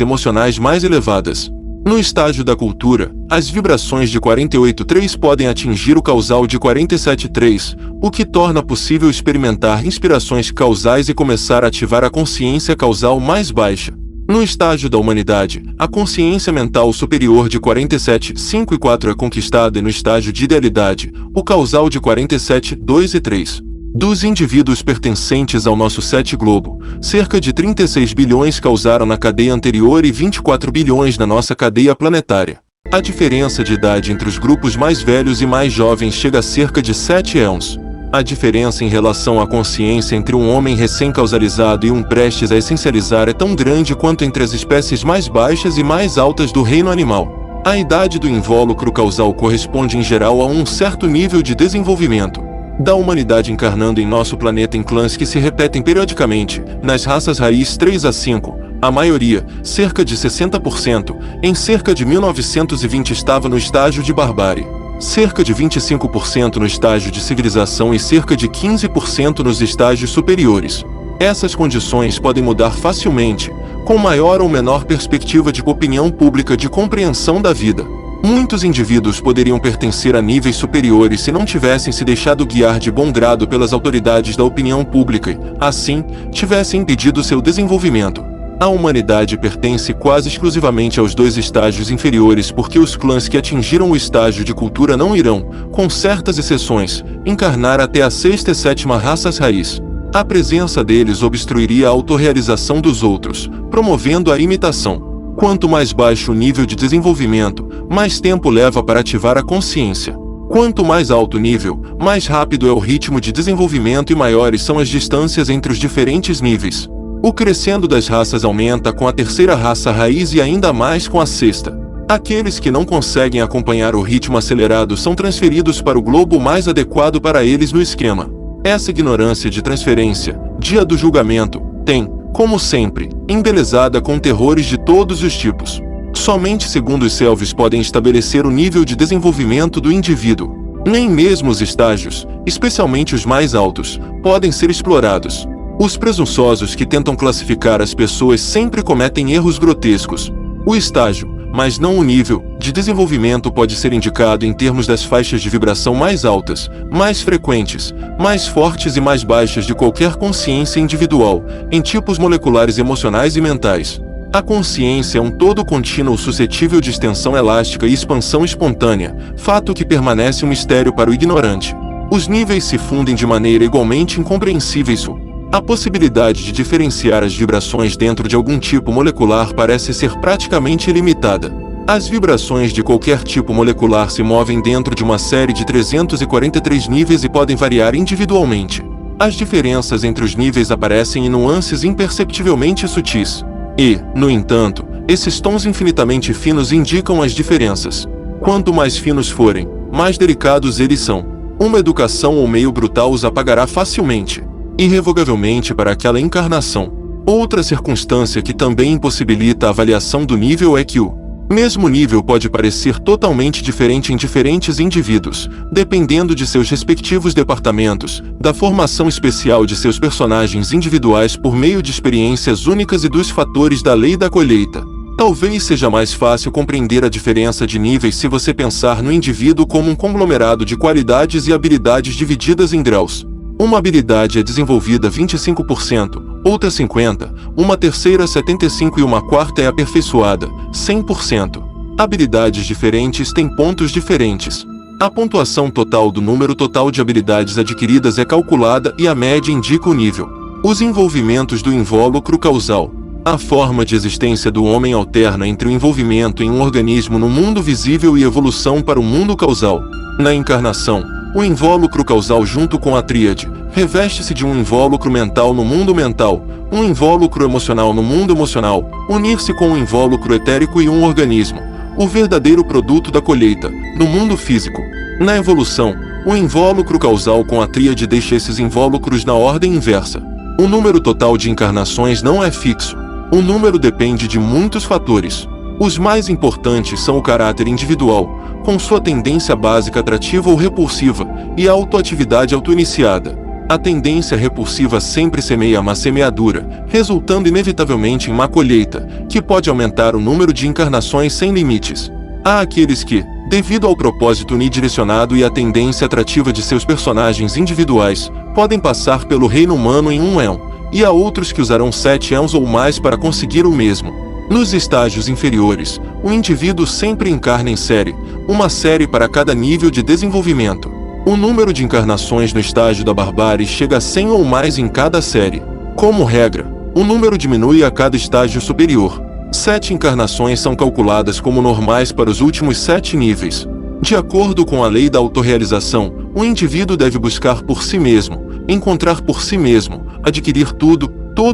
A: emocionais mais elevadas. No estágio da cultura, as vibrações de 48 3 podem atingir o causal de 47 3, o que torna possível experimentar inspirações causais e começar a ativar a consciência causal mais baixa. No estágio da humanidade, a consciência mental superior de 47 5 e 4 é conquistada e no estágio de idealidade, o causal de 47 2 e 3. Dos indivíduos pertencentes ao nosso 7 globo, cerca de 36 bilhões causaram na cadeia anterior e 24 bilhões na nossa cadeia planetária. A diferença de idade entre os grupos mais velhos e mais jovens chega a cerca de 7 éons. A diferença em relação à consciência entre um homem recém-causalizado e um prestes a essencializar é tão grande quanto entre as espécies mais baixas e mais altas do reino animal. A idade do invólucro causal corresponde em geral a um certo nível de desenvolvimento da humanidade encarnando em nosso planeta em clãs que se repetem periodicamente, nas raças raiz 3 a 5, a maioria, cerca de 60%, em cerca de 1920 estava no estágio de barbárie, cerca de 25% no estágio de civilização e cerca de 15% nos estágios superiores. Essas condições podem mudar facilmente, com maior ou menor perspectiva de opinião pública de compreensão da vida. Muitos indivíduos poderiam pertencer a níveis superiores se não tivessem se deixado guiar de bom grado pelas autoridades da opinião pública e, assim, tivessem impedido seu desenvolvimento. A humanidade pertence quase exclusivamente aos 2 estágios inferiores porque os clãs que atingiram o estágio de cultura não irão, com certas exceções, encarnar até a 6ª e 7ª raças raiz. A presença deles obstruiria a autorrealização dos outros, promovendo a imitação. Quanto mais baixo o nível de desenvolvimento, mais tempo leva para ativar a consciência. Quanto mais alto o nível, mais rápido é o ritmo de desenvolvimento e maiores são as distâncias entre os diferentes níveis. O crescendo das raças aumenta com a 3ª raça raiz e ainda mais com a 6ª. Aqueles que não conseguem acompanhar o ritmo acelerado são transferidos para o globo mais adequado para eles no esquema. Essa ignorância de transferência, dia do julgamento, tem, como sempre, embelezada com terrores de todos os tipos. Somente segundos selves podem estabelecer o nível de desenvolvimento do indivíduo. Nem mesmo os estágios, especialmente os mais altos, podem ser explorados. Os presunçosos que tentam classificar as pessoas sempre cometem erros grotescos. O estágio, mas não o nível, de desenvolvimento pode ser indicado em termos das faixas de vibração mais altas, mais frequentes, mais fortes e mais baixas de qualquer consciência individual, em tipos moleculares emocionais e mentais. A consciência é um todo contínuo suscetível de extensão elástica e expansão espontânea, fato que permanece um mistério para o ignorante. Os níveis se fundem de maneira igualmente incompreensível. A possibilidade de diferenciar as vibrações dentro de algum tipo molecular parece ser praticamente ilimitada. As vibrações de qualquer tipo molecular se movem dentro de uma série de 343 níveis e podem variar individualmente. As diferenças entre os níveis aparecem em nuances imperceptivelmente sutis. E, no entanto, esses tons infinitamente finos indicam as diferenças. Quanto mais finos forem, mais delicados eles são. Uma educação ou meio brutal os apagará facilmente, irrevogavelmente para aquela encarnação. Outra circunstância que também impossibilita a avaliação do nível é que o mesmo nível pode parecer totalmente diferente em diferentes indivíduos, dependendo de seus respectivos departamentos, da formação especial de seus personagens individuais por meio de experiências únicas e dos fatores da lei da colheita. Talvez seja mais fácil compreender a diferença de níveis se você pensar no indivíduo como um conglomerado de qualidades e habilidades divididas em graus. Uma habilidade é desenvolvida 25%, outra 50%, uma terceira 75% e uma quarta é aperfeiçoada, 100%. Habilidades diferentes têm pontos diferentes. A pontuação total do número total de habilidades adquiridas é calculada e a média indica o nível. Os envolvimentos do invólucro causal. A forma de existência do homem alterna entre o envolvimento em um organismo no mundo visível e evolução para o mundo causal. Na encarnação, o invólucro causal junto com a tríade reveste-se de um invólucro mental no mundo mental, um invólucro emocional no mundo emocional, unir-se com um invólucro etérico e um organismo, o verdadeiro produto da colheita, no mundo físico. Na evolução, o invólucro causal com a tríade deixa esses invólucros na ordem inversa. O número total de encarnações não é fixo. O número depende de muitos fatores. Os mais importantes são o caráter individual, com sua tendência básica atrativa ou repulsiva, e a autoatividade autoiniciada. A tendência repulsiva sempre semeia má semeadura, resultando inevitavelmente em má colheita, que pode aumentar o número de encarnações sem limites. Há aqueles que, devido ao propósito unidirecionado e à tendência atrativa de seus personagens individuais, podem passar pelo reino humano em um éon, e há outros que usarão 7 éons ou mais para conseguir o mesmo. Nos estágios inferiores, o indivíduo sempre encarna em série, uma série para cada nível de desenvolvimento. O número de encarnações no estágio da barbárie chega a 100 ou mais em cada série. Como regra, o número diminui a cada estágio superior. 7 encarnações são calculadas como normais para os últimos 7 níveis. De acordo com a lei da autorrealização, o indivíduo deve buscar por si mesmo, encontrar por si mesmo, adquirir todo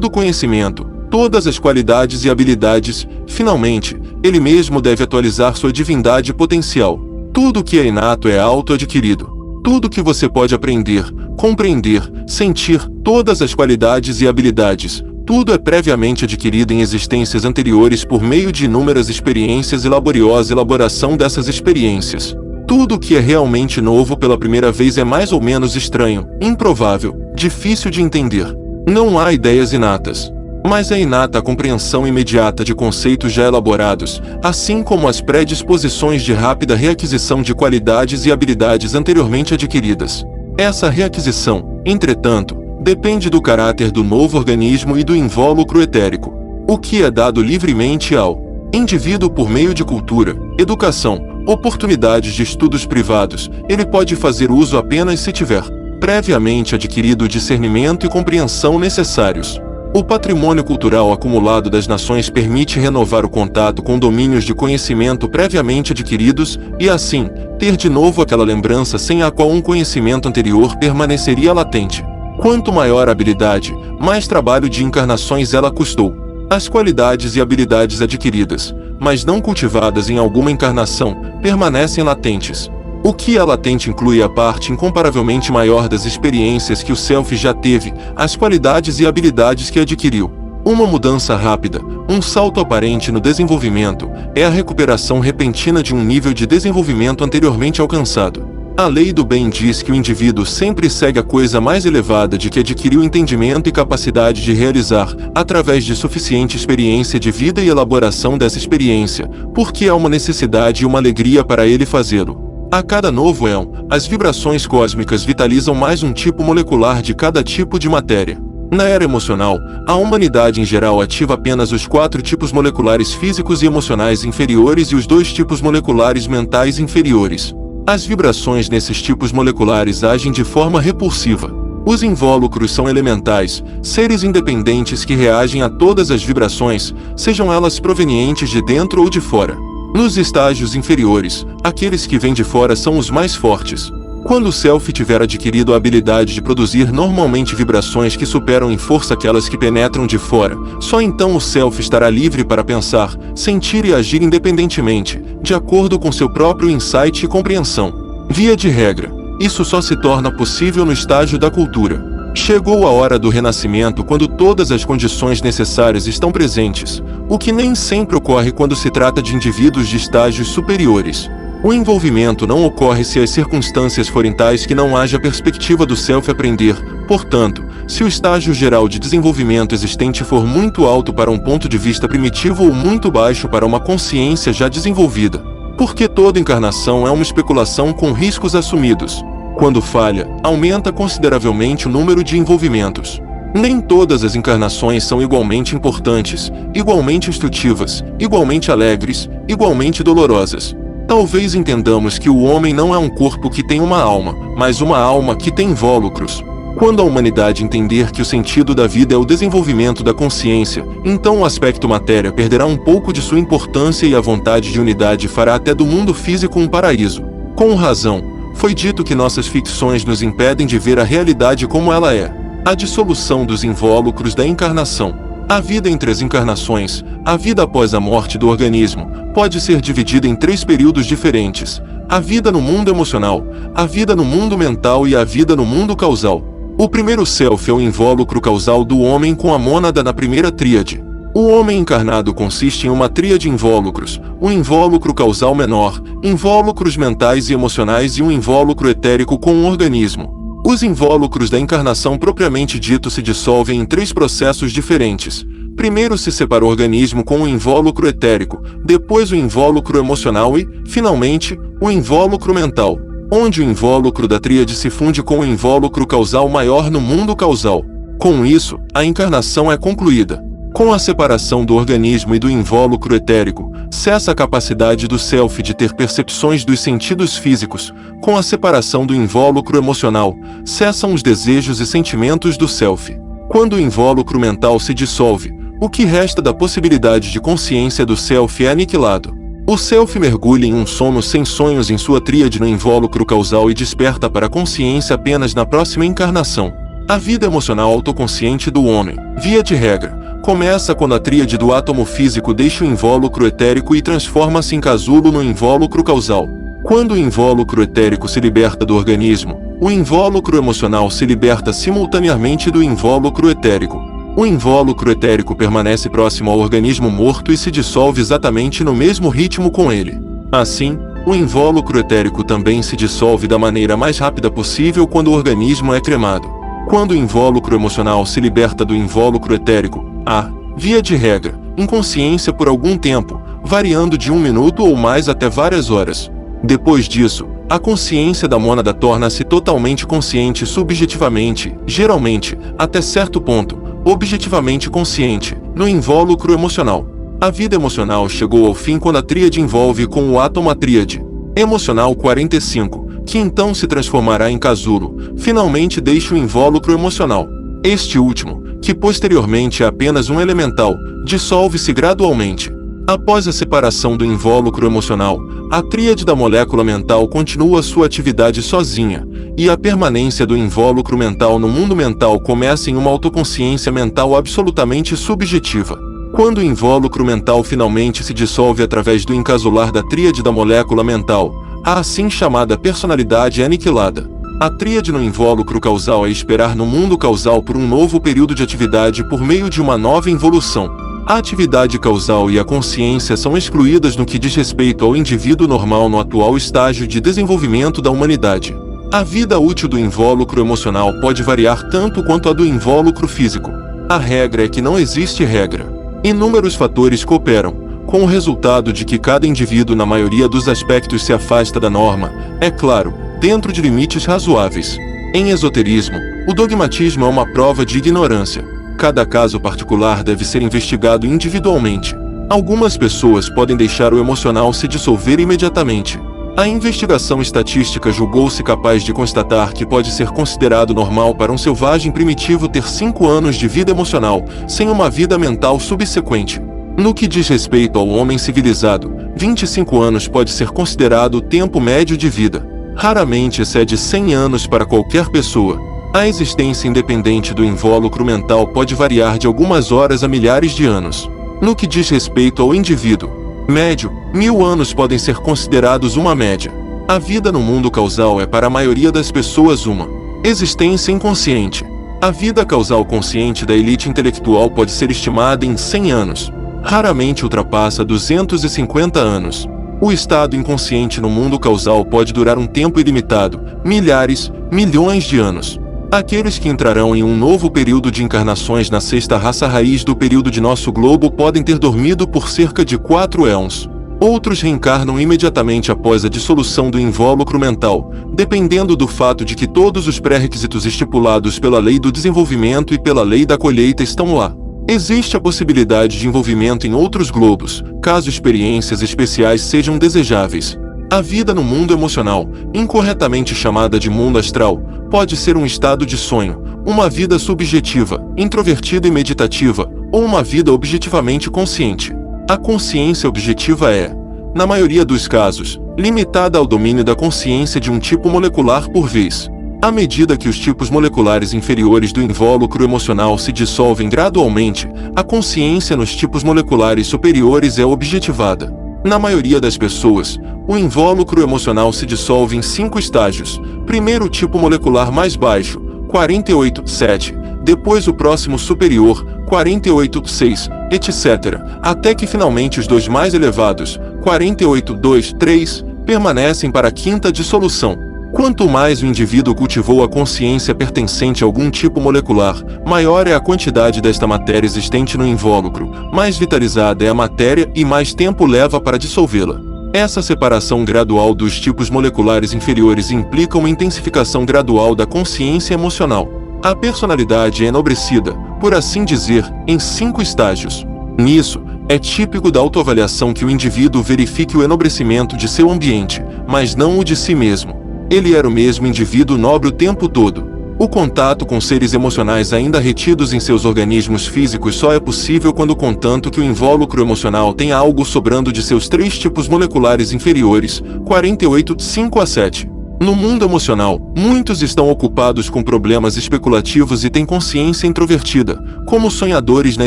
A: o conhecimento, todas as qualidades e habilidades. Finalmente, ele mesmo deve atualizar sua divindade potencial. Tudo que é inato é auto-adquirido. Tudo que você pode aprender, compreender, sentir, todas as qualidades e habilidades, tudo é previamente adquirido em existências anteriores por meio de inúmeras experiências e laboriosa elaboração dessas experiências. Tudo que é realmente novo pela primeira vez é mais ou menos estranho, improvável, difícil de entender. Não há ideias inatas. Mas é inata a compreensão imediata de conceitos já elaborados, assim como as predisposições de rápida reaquisição de qualidades e habilidades anteriormente adquiridas. Essa reaquisição, entretanto, depende do caráter do novo organismo e do invólucro etérico. O que é dado livremente ao indivíduo por meio de cultura, educação, oportunidades de estudos privados, ele pode fazer uso apenas se tiver previamente adquirido o discernimento e compreensão necessários. O patrimônio cultural acumulado das nações permite renovar o contato com domínios de conhecimento previamente adquiridos e, assim, ter de novo aquela lembrança sem a qual um conhecimento anterior permaneceria latente. Quanto maior a habilidade, mais trabalho de encarnações ela custou. As qualidades e habilidades adquiridas, mas não cultivadas em alguma encarnação, permanecem latentes. O que é latente inclui a parte incomparavelmente maior das experiências que o Self já teve, as qualidades e habilidades que adquiriu. Uma mudança rápida, um salto aparente no desenvolvimento, é a recuperação repentina de um nível de desenvolvimento anteriormente alcançado. A lei do bem diz que o indivíduo sempre segue a coisa mais elevada de que adquiriu entendimento e capacidade de realizar, através de suficiente experiência de vida e elaboração dessa experiência, porque há uma necessidade e uma alegria para ele fazê-lo. A cada novo éon, as vibrações cósmicas vitalizam mais um tipo molecular de cada tipo de matéria. Na era emocional, a humanidade em geral ativa apenas os 4 tipos moleculares físicos e emocionais inferiores e os 2 tipos moleculares mentais inferiores. As vibrações nesses tipos moleculares agem de forma repulsiva. Os invólucros são elementais, seres independentes que reagem a todas as vibrações, sejam elas provenientes de dentro ou de fora. Nos estágios inferiores, aqueles que vêm de fora são os mais fortes. Quando o Self tiver adquirido a habilidade de produzir normalmente vibrações que superam em força aquelas que penetram de fora, só então o Self estará livre para pensar, sentir e agir independentemente, de acordo com seu próprio insight e compreensão. Via de regra, isso só se torna possível no estágio da cultura. Chegou a hora do renascimento quando todas as condições necessárias estão presentes, o que nem sempre ocorre quando se trata de indivíduos de estágios superiores. O envolvimento não ocorre se as circunstâncias forem tais que não haja perspectiva do Self aprender, portanto, Se o estágio geral de desenvolvimento existente for muito alto para um ponto de vista primitivo ou muito baixo para uma consciência já desenvolvida. Porque toda encarnação é uma especulação com riscos assumidos. Quando falha, aumenta consideravelmente o número de envolvimentos. Nem todas as encarnações são igualmente importantes, igualmente instrutivas, igualmente alegres, igualmente dolorosas. Talvez entendamos que o homem não é um corpo que tem uma alma, mas uma alma que tem invólucros. Quando a humanidade entender que o sentido da vida é o desenvolvimento da consciência, então o aspecto matéria perderá um pouco de sua importância e a vontade de unidade fará até do mundo físico um paraíso. Com razão, foi dito que nossas ficções nos impedem de ver a realidade como ela é. A dissolução dos invólucros da encarnação. A vida entre as encarnações, a vida após a morte do organismo, pode ser dividida em 3 períodos diferentes: a vida no mundo emocional, a vida no mundo mental e a vida no mundo causal. O primeiro self é o invólucro causal do homem com a mônada na primeira tríade. O homem encarnado consiste em uma tríade invólucros, um invólucro causal menor, invólucros mentais e emocionais e um invólucro etérico com um organismo. Os invólucros da encarnação propriamente dito se dissolvem em 3 processos diferentes. Primeiro se separa o organismo com o invólucro etérico, depois o invólucro emocional e, finalmente, o invólucro mental, onde o invólucro da tríade se funde com o invólucro causal maior no mundo causal. Com isso, a encarnação é concluída. Com a separação do organismo e do invólucro etérico, cessa a capacidade do self de ter percepções dos sentidos físicos. Com a separação do invólucro emocional, cessam os desejos e sentimentos do self. Quando o invólucro mental se dissolve, o que resta da possibilidade de consciência do self é aniquilado. O self mergulha em um sono sem sonhos em sua tríade no invólucro causal e desperta para a consciência apenas na próxima encarnação. A vida emocional autoconsciente do homem, via de regra, começa quando a tríade do átomo físico deixa o invólucro etérico e transforma-se em casulo no invólucro causal. Quando o invólucro etérico se liberta do organismo, o invólucro emocional se liberta simultaneamente do invólucro etérico. O invólucro etérico permanece próximo ao organismo morto e se dissolve exatamente no mesmo ritmo com ele. Assim, o invólucro etérico também se dissolve da maneira mais rápida possível quando o organismo é cremado. Quando o invólucro emocional se liberta do invólucro etérico, há, via de regra, inconsciência por algum tempo, variando de 1 minuto ou mais até várias horas. Depois disso, a consciência da mônada torna-se totalmente consciente subjetivamente, geralmente, até certo ponto, objetivamente consciente, no invólucro emocional. A vida emocional chegou ao fim quando a tríade envolve com o átomo a tríade emocional 45, que então se transformará em casulo, finalmente deixa o invólucro emocional. Este último, que posteriormente é apenas um elemental, dissolve-se gradualmente. Após a separação do invólucro emocional, a tríade da molécula mental continua sua atividade sozinha, e a permanência do invólucro mental no mundo mental começa em uma autoconsciência mental absolutamente subjetiva. Quando o invólucro mental finalmente se dissolve através do encasular da tríade da molécula mental, a assim chamada personalidade é aniquilada. A tríade no invólucro causal é esperar no mundo causal por um novo período de atividade por meio de uma nova involução. A atividade causal e a consciência são excluídas no que diz respeito ao indivíduo normal no atual estágio de desenvolvimento da humanidade. A vida útil do invólucro emocional pode variar tanto quanto a do invólucro físico. A regra é que não existe regra. Inúmeros fatores cooperam, com o resultado de que cada indivíduo na maioria dos aspectos se afasta da norma, é claro, dentro de limites razoáveis. Em esoterismo, o dogmatismo é uma prova de ignorância. Cada caso particular deve ser investigado individualmente. Algumas pessoas podem deixar o emocional se dissolver imediatamente. A investigação estatística julgou-se capaz de constatar que pode ser considerado normal para um selvagem primitivo ter 5 anos de vida emocional, sem uma vida mental subsequente. No que diz respeito ao homem civilizado, 25 anos pode ser considerado o tempo médio de vida. Raramente excede 100 anos para qualquer pessoa. A existência independente do invólucro mental pode variar de algumas horas a milhares de anos. No que diz respeito ao indivíduo médio, 1000 anos podem ser considerados uma média. A vida no mundo causal é para a maioria das pessoas uma existência inconsciente. A vida causal consciente da elite intelectual pode ser estimada em 100 anos. Raramente ultrapassa 250 anos. O estado inconsciente no mundo causal pode durar um tempo ilimitado, milhares, milhões de anos. Aqueles que entrarão em um novo período de encarnações na sexta raça raiz do período de nosso globo podem ter dormido por cerca de 4 éons. Outros reencarnam imediatamente após a dissolução do invólucro mental, dependendo do fato de que todos os pré-requisitos estipulados pela lei do desenvolvimento e pela lei da colheita estão lá. Existe a possibilidade de envolvimento em outros globos, caso experiências especiais sejam desejáveis. A vida no mundo emocional, incorretamente chamada de mundo astral, pode ser um estado de sonho, uma vida subjetiva, introvertida e meditativa, ou uma vida objetivamente consciente. A consciência objetiva é, na maioria dos casos, limitada ao domínio da consciência de um tipo molecular por vez. À medida que os tipos moleculares inferiores do invólucro emocional se dissolvem gradualmente, a consciência nos tipos moleculares superiores é objetivada. Na maioria das pessoas, o invólucro emocional se dissolve em 5 estágios. Primeiro o tipo molecular mais baixo, 48,7, depois o próximo superior, 48,6, etc., até que finalmente os dois mais elevados, 48,2, 3, permanecem para a quinta dissolução. Quanto mais o indivíduo cultivou a consciência pertencente a algum tipo molecular, maior é a quantidade desta matéria existente no invólucro, mais vitalizada é a matéria e mais tempo leva para dissolvê-la. Essa separação gradual dos tipos moleculares inferiores implica uma intensificação gradual da consciência emocional. A personalidade é enobrecida, por assim dizer, em 5 estágios. Nisso, é típico da autoavaliação que o indivíduo verifique o enobrecimento de seu ambiente, mas não o de si mesmo. Ele era o mesmo indivíduo nobre o tempo todo. O contato com seres emocionais ainda retidos em seus organismos físicos só é possível quando, contanto que o invólucro emocional tem algo sobrando de seus 3 tipos moleculares inferiores, 48, 5 a 7. No mundo emocional, muitos estão ocupados com problemas especulativos e têm consciência introvertida, como sonhadores na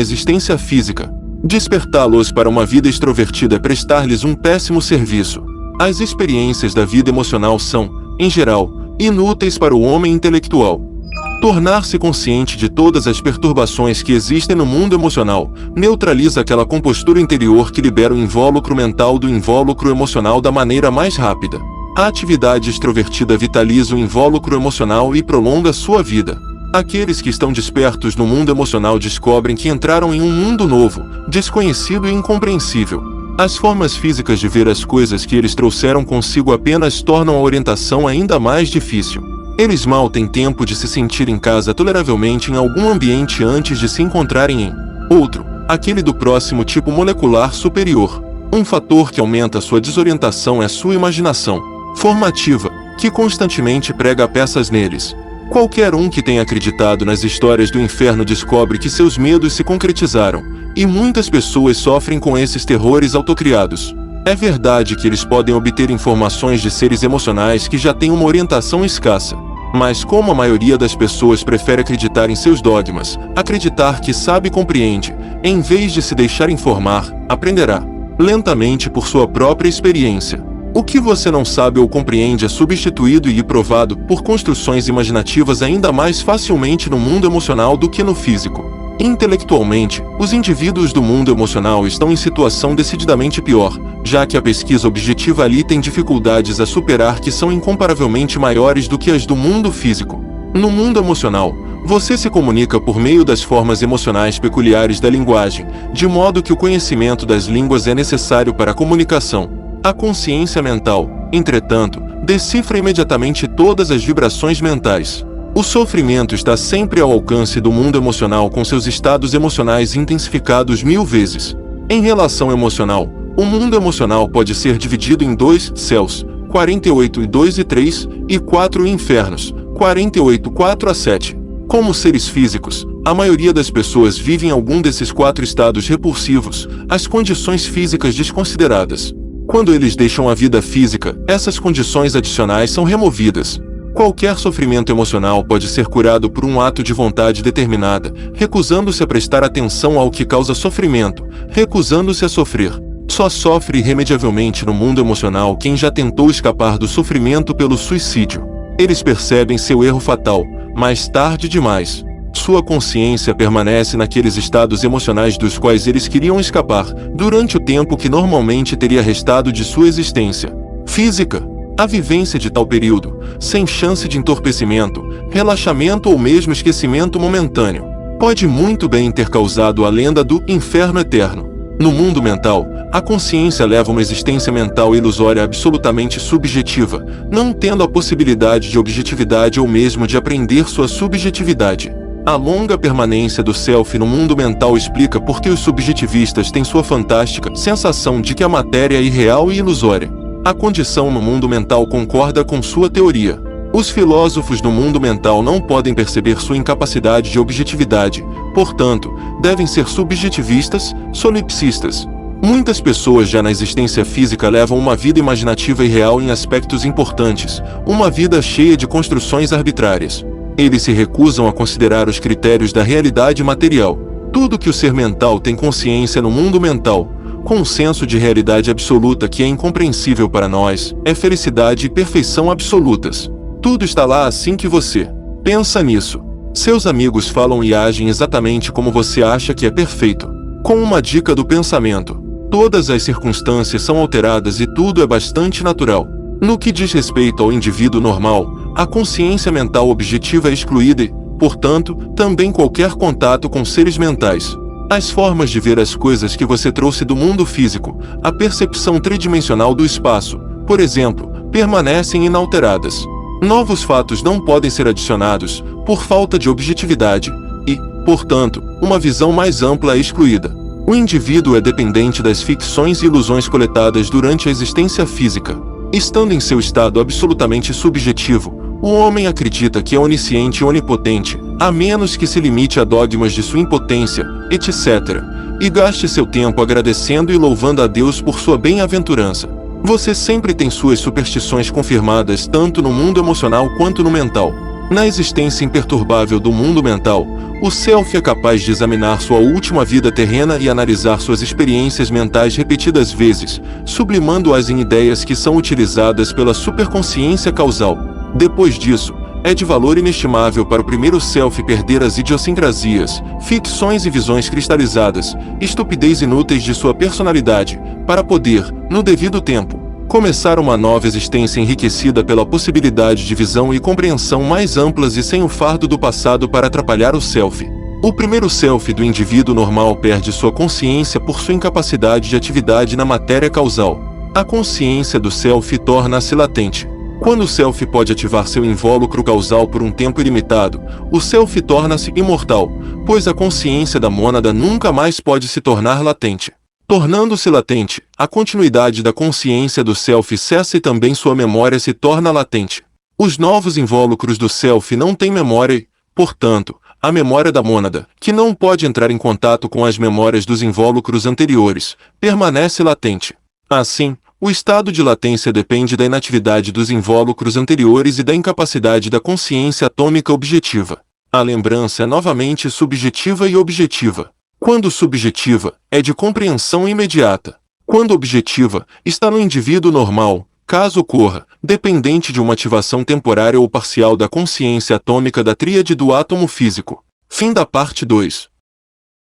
A: existência física. Despertá-los para uma vida extrovertida é prestar-lhes um péssimo serviço. As experiências da vida emocional são, em geral, inúteis para o homem intelectual. Tornar-se consciente de todas as perturbações que existem no mundo emocional neutraliza aquela compostura interior que libera o invólucro mental do invólucro emocional da maneira mais rápida. A atividade extrovertida vitaliza o invólucro emocional e prolonga sua vida. Aqueles que estão despertos no mundo emocional descobrem que entraram em um mundo novo, desconhecido e incompreensível. As formas físicas de ver as coisas que eles trouxeram consigo apenas tornam a orientação ainda mais difícil. Eles mal têm tempo de se sentir em casa toleravelmente em algum ambiente antes de se encontrarem em outro, aquele do próximo tipo molecular superior. Um fator que aumenta sua desorientação é sua imaginação formativa, que constantemente prega peças neles. Qualquer um que tenha acreditado nas histórias do inferno descobre que seus medos se concretizaram, e muitas pessoas sofrem com esses terrores autocriados. É verdade que eles podem obter informações de seres emocionais que já têm uma orientação escassa. Mas como a maioria das pessoas prefere acreditar em seus dogmas, acreditar que sabe e compreende, em vez de se deixar informar, aprenderá, lentamente por sua própria experiência. O que você não sabe ou compreende é substituído e provado por construções imaginativas ainda mais facilmente no mundo emocional do que no físico. Intelectualmente, os indivíduos do mundo emocional estão em situação decididamente pior, já que a pesquisa objetiva ali tem dificuldades a superar que são incomparavelmente maiores do que as do mundo físico. No mundo emocional, você se comunica por meio das formas emocionais peculiares da linguagem, de modo que o conhecimento das línguas é necessário para a comunicação. A consciência mental, entretanto, decifra imediatamente todas as vibrações mentais. O sofrimento está sempre ao alcance do mundo emocional com seus estados emocionais intensificados 1000 vezes. Em relação emocional, o mundo emocional pode ser dividido em 2 céus, 48 e 2 e 3, e 4 infernos, 48, 4 a 7. Como seres físicos, a maioria das pessoas vive em algum desses 4 estados repulsivos, as condições físicas desconsideradas. Quando eles deixam a vida física, essas condições adicionais são removidas. Qualquer sofrimento emocional pode ser curado por um ato de vontade determinada, recusando-se a prestar atenção ao que causa sofrimento, recusando-se a sofrer. Só sofre irremediavelmente no mundo emocional quem já tentou escapar do sofrimento pelo suicídio. Eles percebem seu erro fatal, mas tarde demais. Sua consciência permanece naqueles estados emocionais dos quais eles queriam escapar, durante o tempo que normalmente teria restado de sua existência física. A vivência de tal período, sem chance de entorpecimento, relaxamento ou mesmo esquecimento momentâneo, pode muito bem ter causado a lenda do inferno eterno. No mundo mental, a consciência leva uma existência mental ilusória absolutamente subjetiva, não tendo a possibilidade de objetividade ou mesmo de aprender sua subjetividade. A longa permanência do self no mundo mental explica por que os subjetivistas têm sua fantástica sensação de que a matéria é irreal e ilusória. A condição no mundo mental concorda com sua teoria. Os filósofos do mundo mental não podem perceber sua incapacidade de objetividade, portanto, devem ser subjetivistas, solipsistas. Muitas pessoas já na existência física levam uma vida imaginativa e real em aspectos importantes, uma vida cheia de construções arbitrárias. Eles se recusam a considerar os critérios da realidade material. Tudo que o ser mental tem consciência no mundo mental, com um senso de realidade absoluta que é incompreensível para nós, é felicidade e perfeição absolutas. Tudo está lá assim que você pensa nisso. Seus amigos falam e agem exatamente como você acha que é perfeito. Com uma dica do pensamento, todas as circunstâncias são alteradas e tudo é bastante natural. No que diz respeito ao indivíduo normal, a consciência mental objetiva é excluída e, portanto, também qualquer contato com seres mentais. As formas de ver as coisas que você trouxe do mundo físico, a percepção tridimensional do espaço, por exemplo, permanecem inalteradas. Novos fatos não podem ser adicionados, por falta de objetividade, e, portanto, uma visão mais ampla é excluída. O indivíduo é dependente das ficções e ilusões coletadas durante a existência física. Estando em seu estado absolutamente subjetivo, o homem acredita que é onisciente e onipotente, a menos que se limite a dogmas de sua impotência, etc., e gaste seu tempo agradecendo e louvando a Deus por sua bem-aventurança. Você sempre tem suas superstições confirmadas tanto no mundo emocional quanto no mental. Na existência imperturbável do mundo mental, o self é capaz de examinar sua última vida terrena e analisar suas experiências mentais repetidas vezes, sublimando-as em ideias que são utilizadas pela superconsciência causal. Depois disso, é de valor inestimável para o primeiro self perder as idiosincrasias, ficções e visões cristalizadas, estupidez inúteis de sua personalidade, para poder, no devido tempo, começar uma nova existência enriquecida pela possibilidade de visão e compreensão mais amplas e sem o fardo do passado para atrapalhar o self. O primeiro self do indivíduo normal perde sua consciência por sua incapacidade de atividade na matéria causal. A consciência do self torna-se latente. Quando o self pode ativar seu invólucro causal por um tempo ilimitado, o self torna-se imortal, pois a consciência da mônada nunca mais pode se tornar latente. Tornando-se latente, a continuidade da consciência do self cessa e também sua memória se torna latente. Os novos invólucros do self não têm memória e, portanto, a memória da mônada, que não pode entrar em contato com as memórias dos invólucros anteriores, permanece latente. Assim, o estado de latência depende da inatividade dos invólucros anteriores e da incapacidade da consciência atômica objetiva. A lembrança é novamente subjetiva e objetiva. Quando subjetiva, é de compreensão imediata. Quando objetiva, está no indivíduo normal, caso ocorra, dependente de uma ativação temporária ou parcial da consciência atômica da tríade do átomo físico. Fim da parte 2.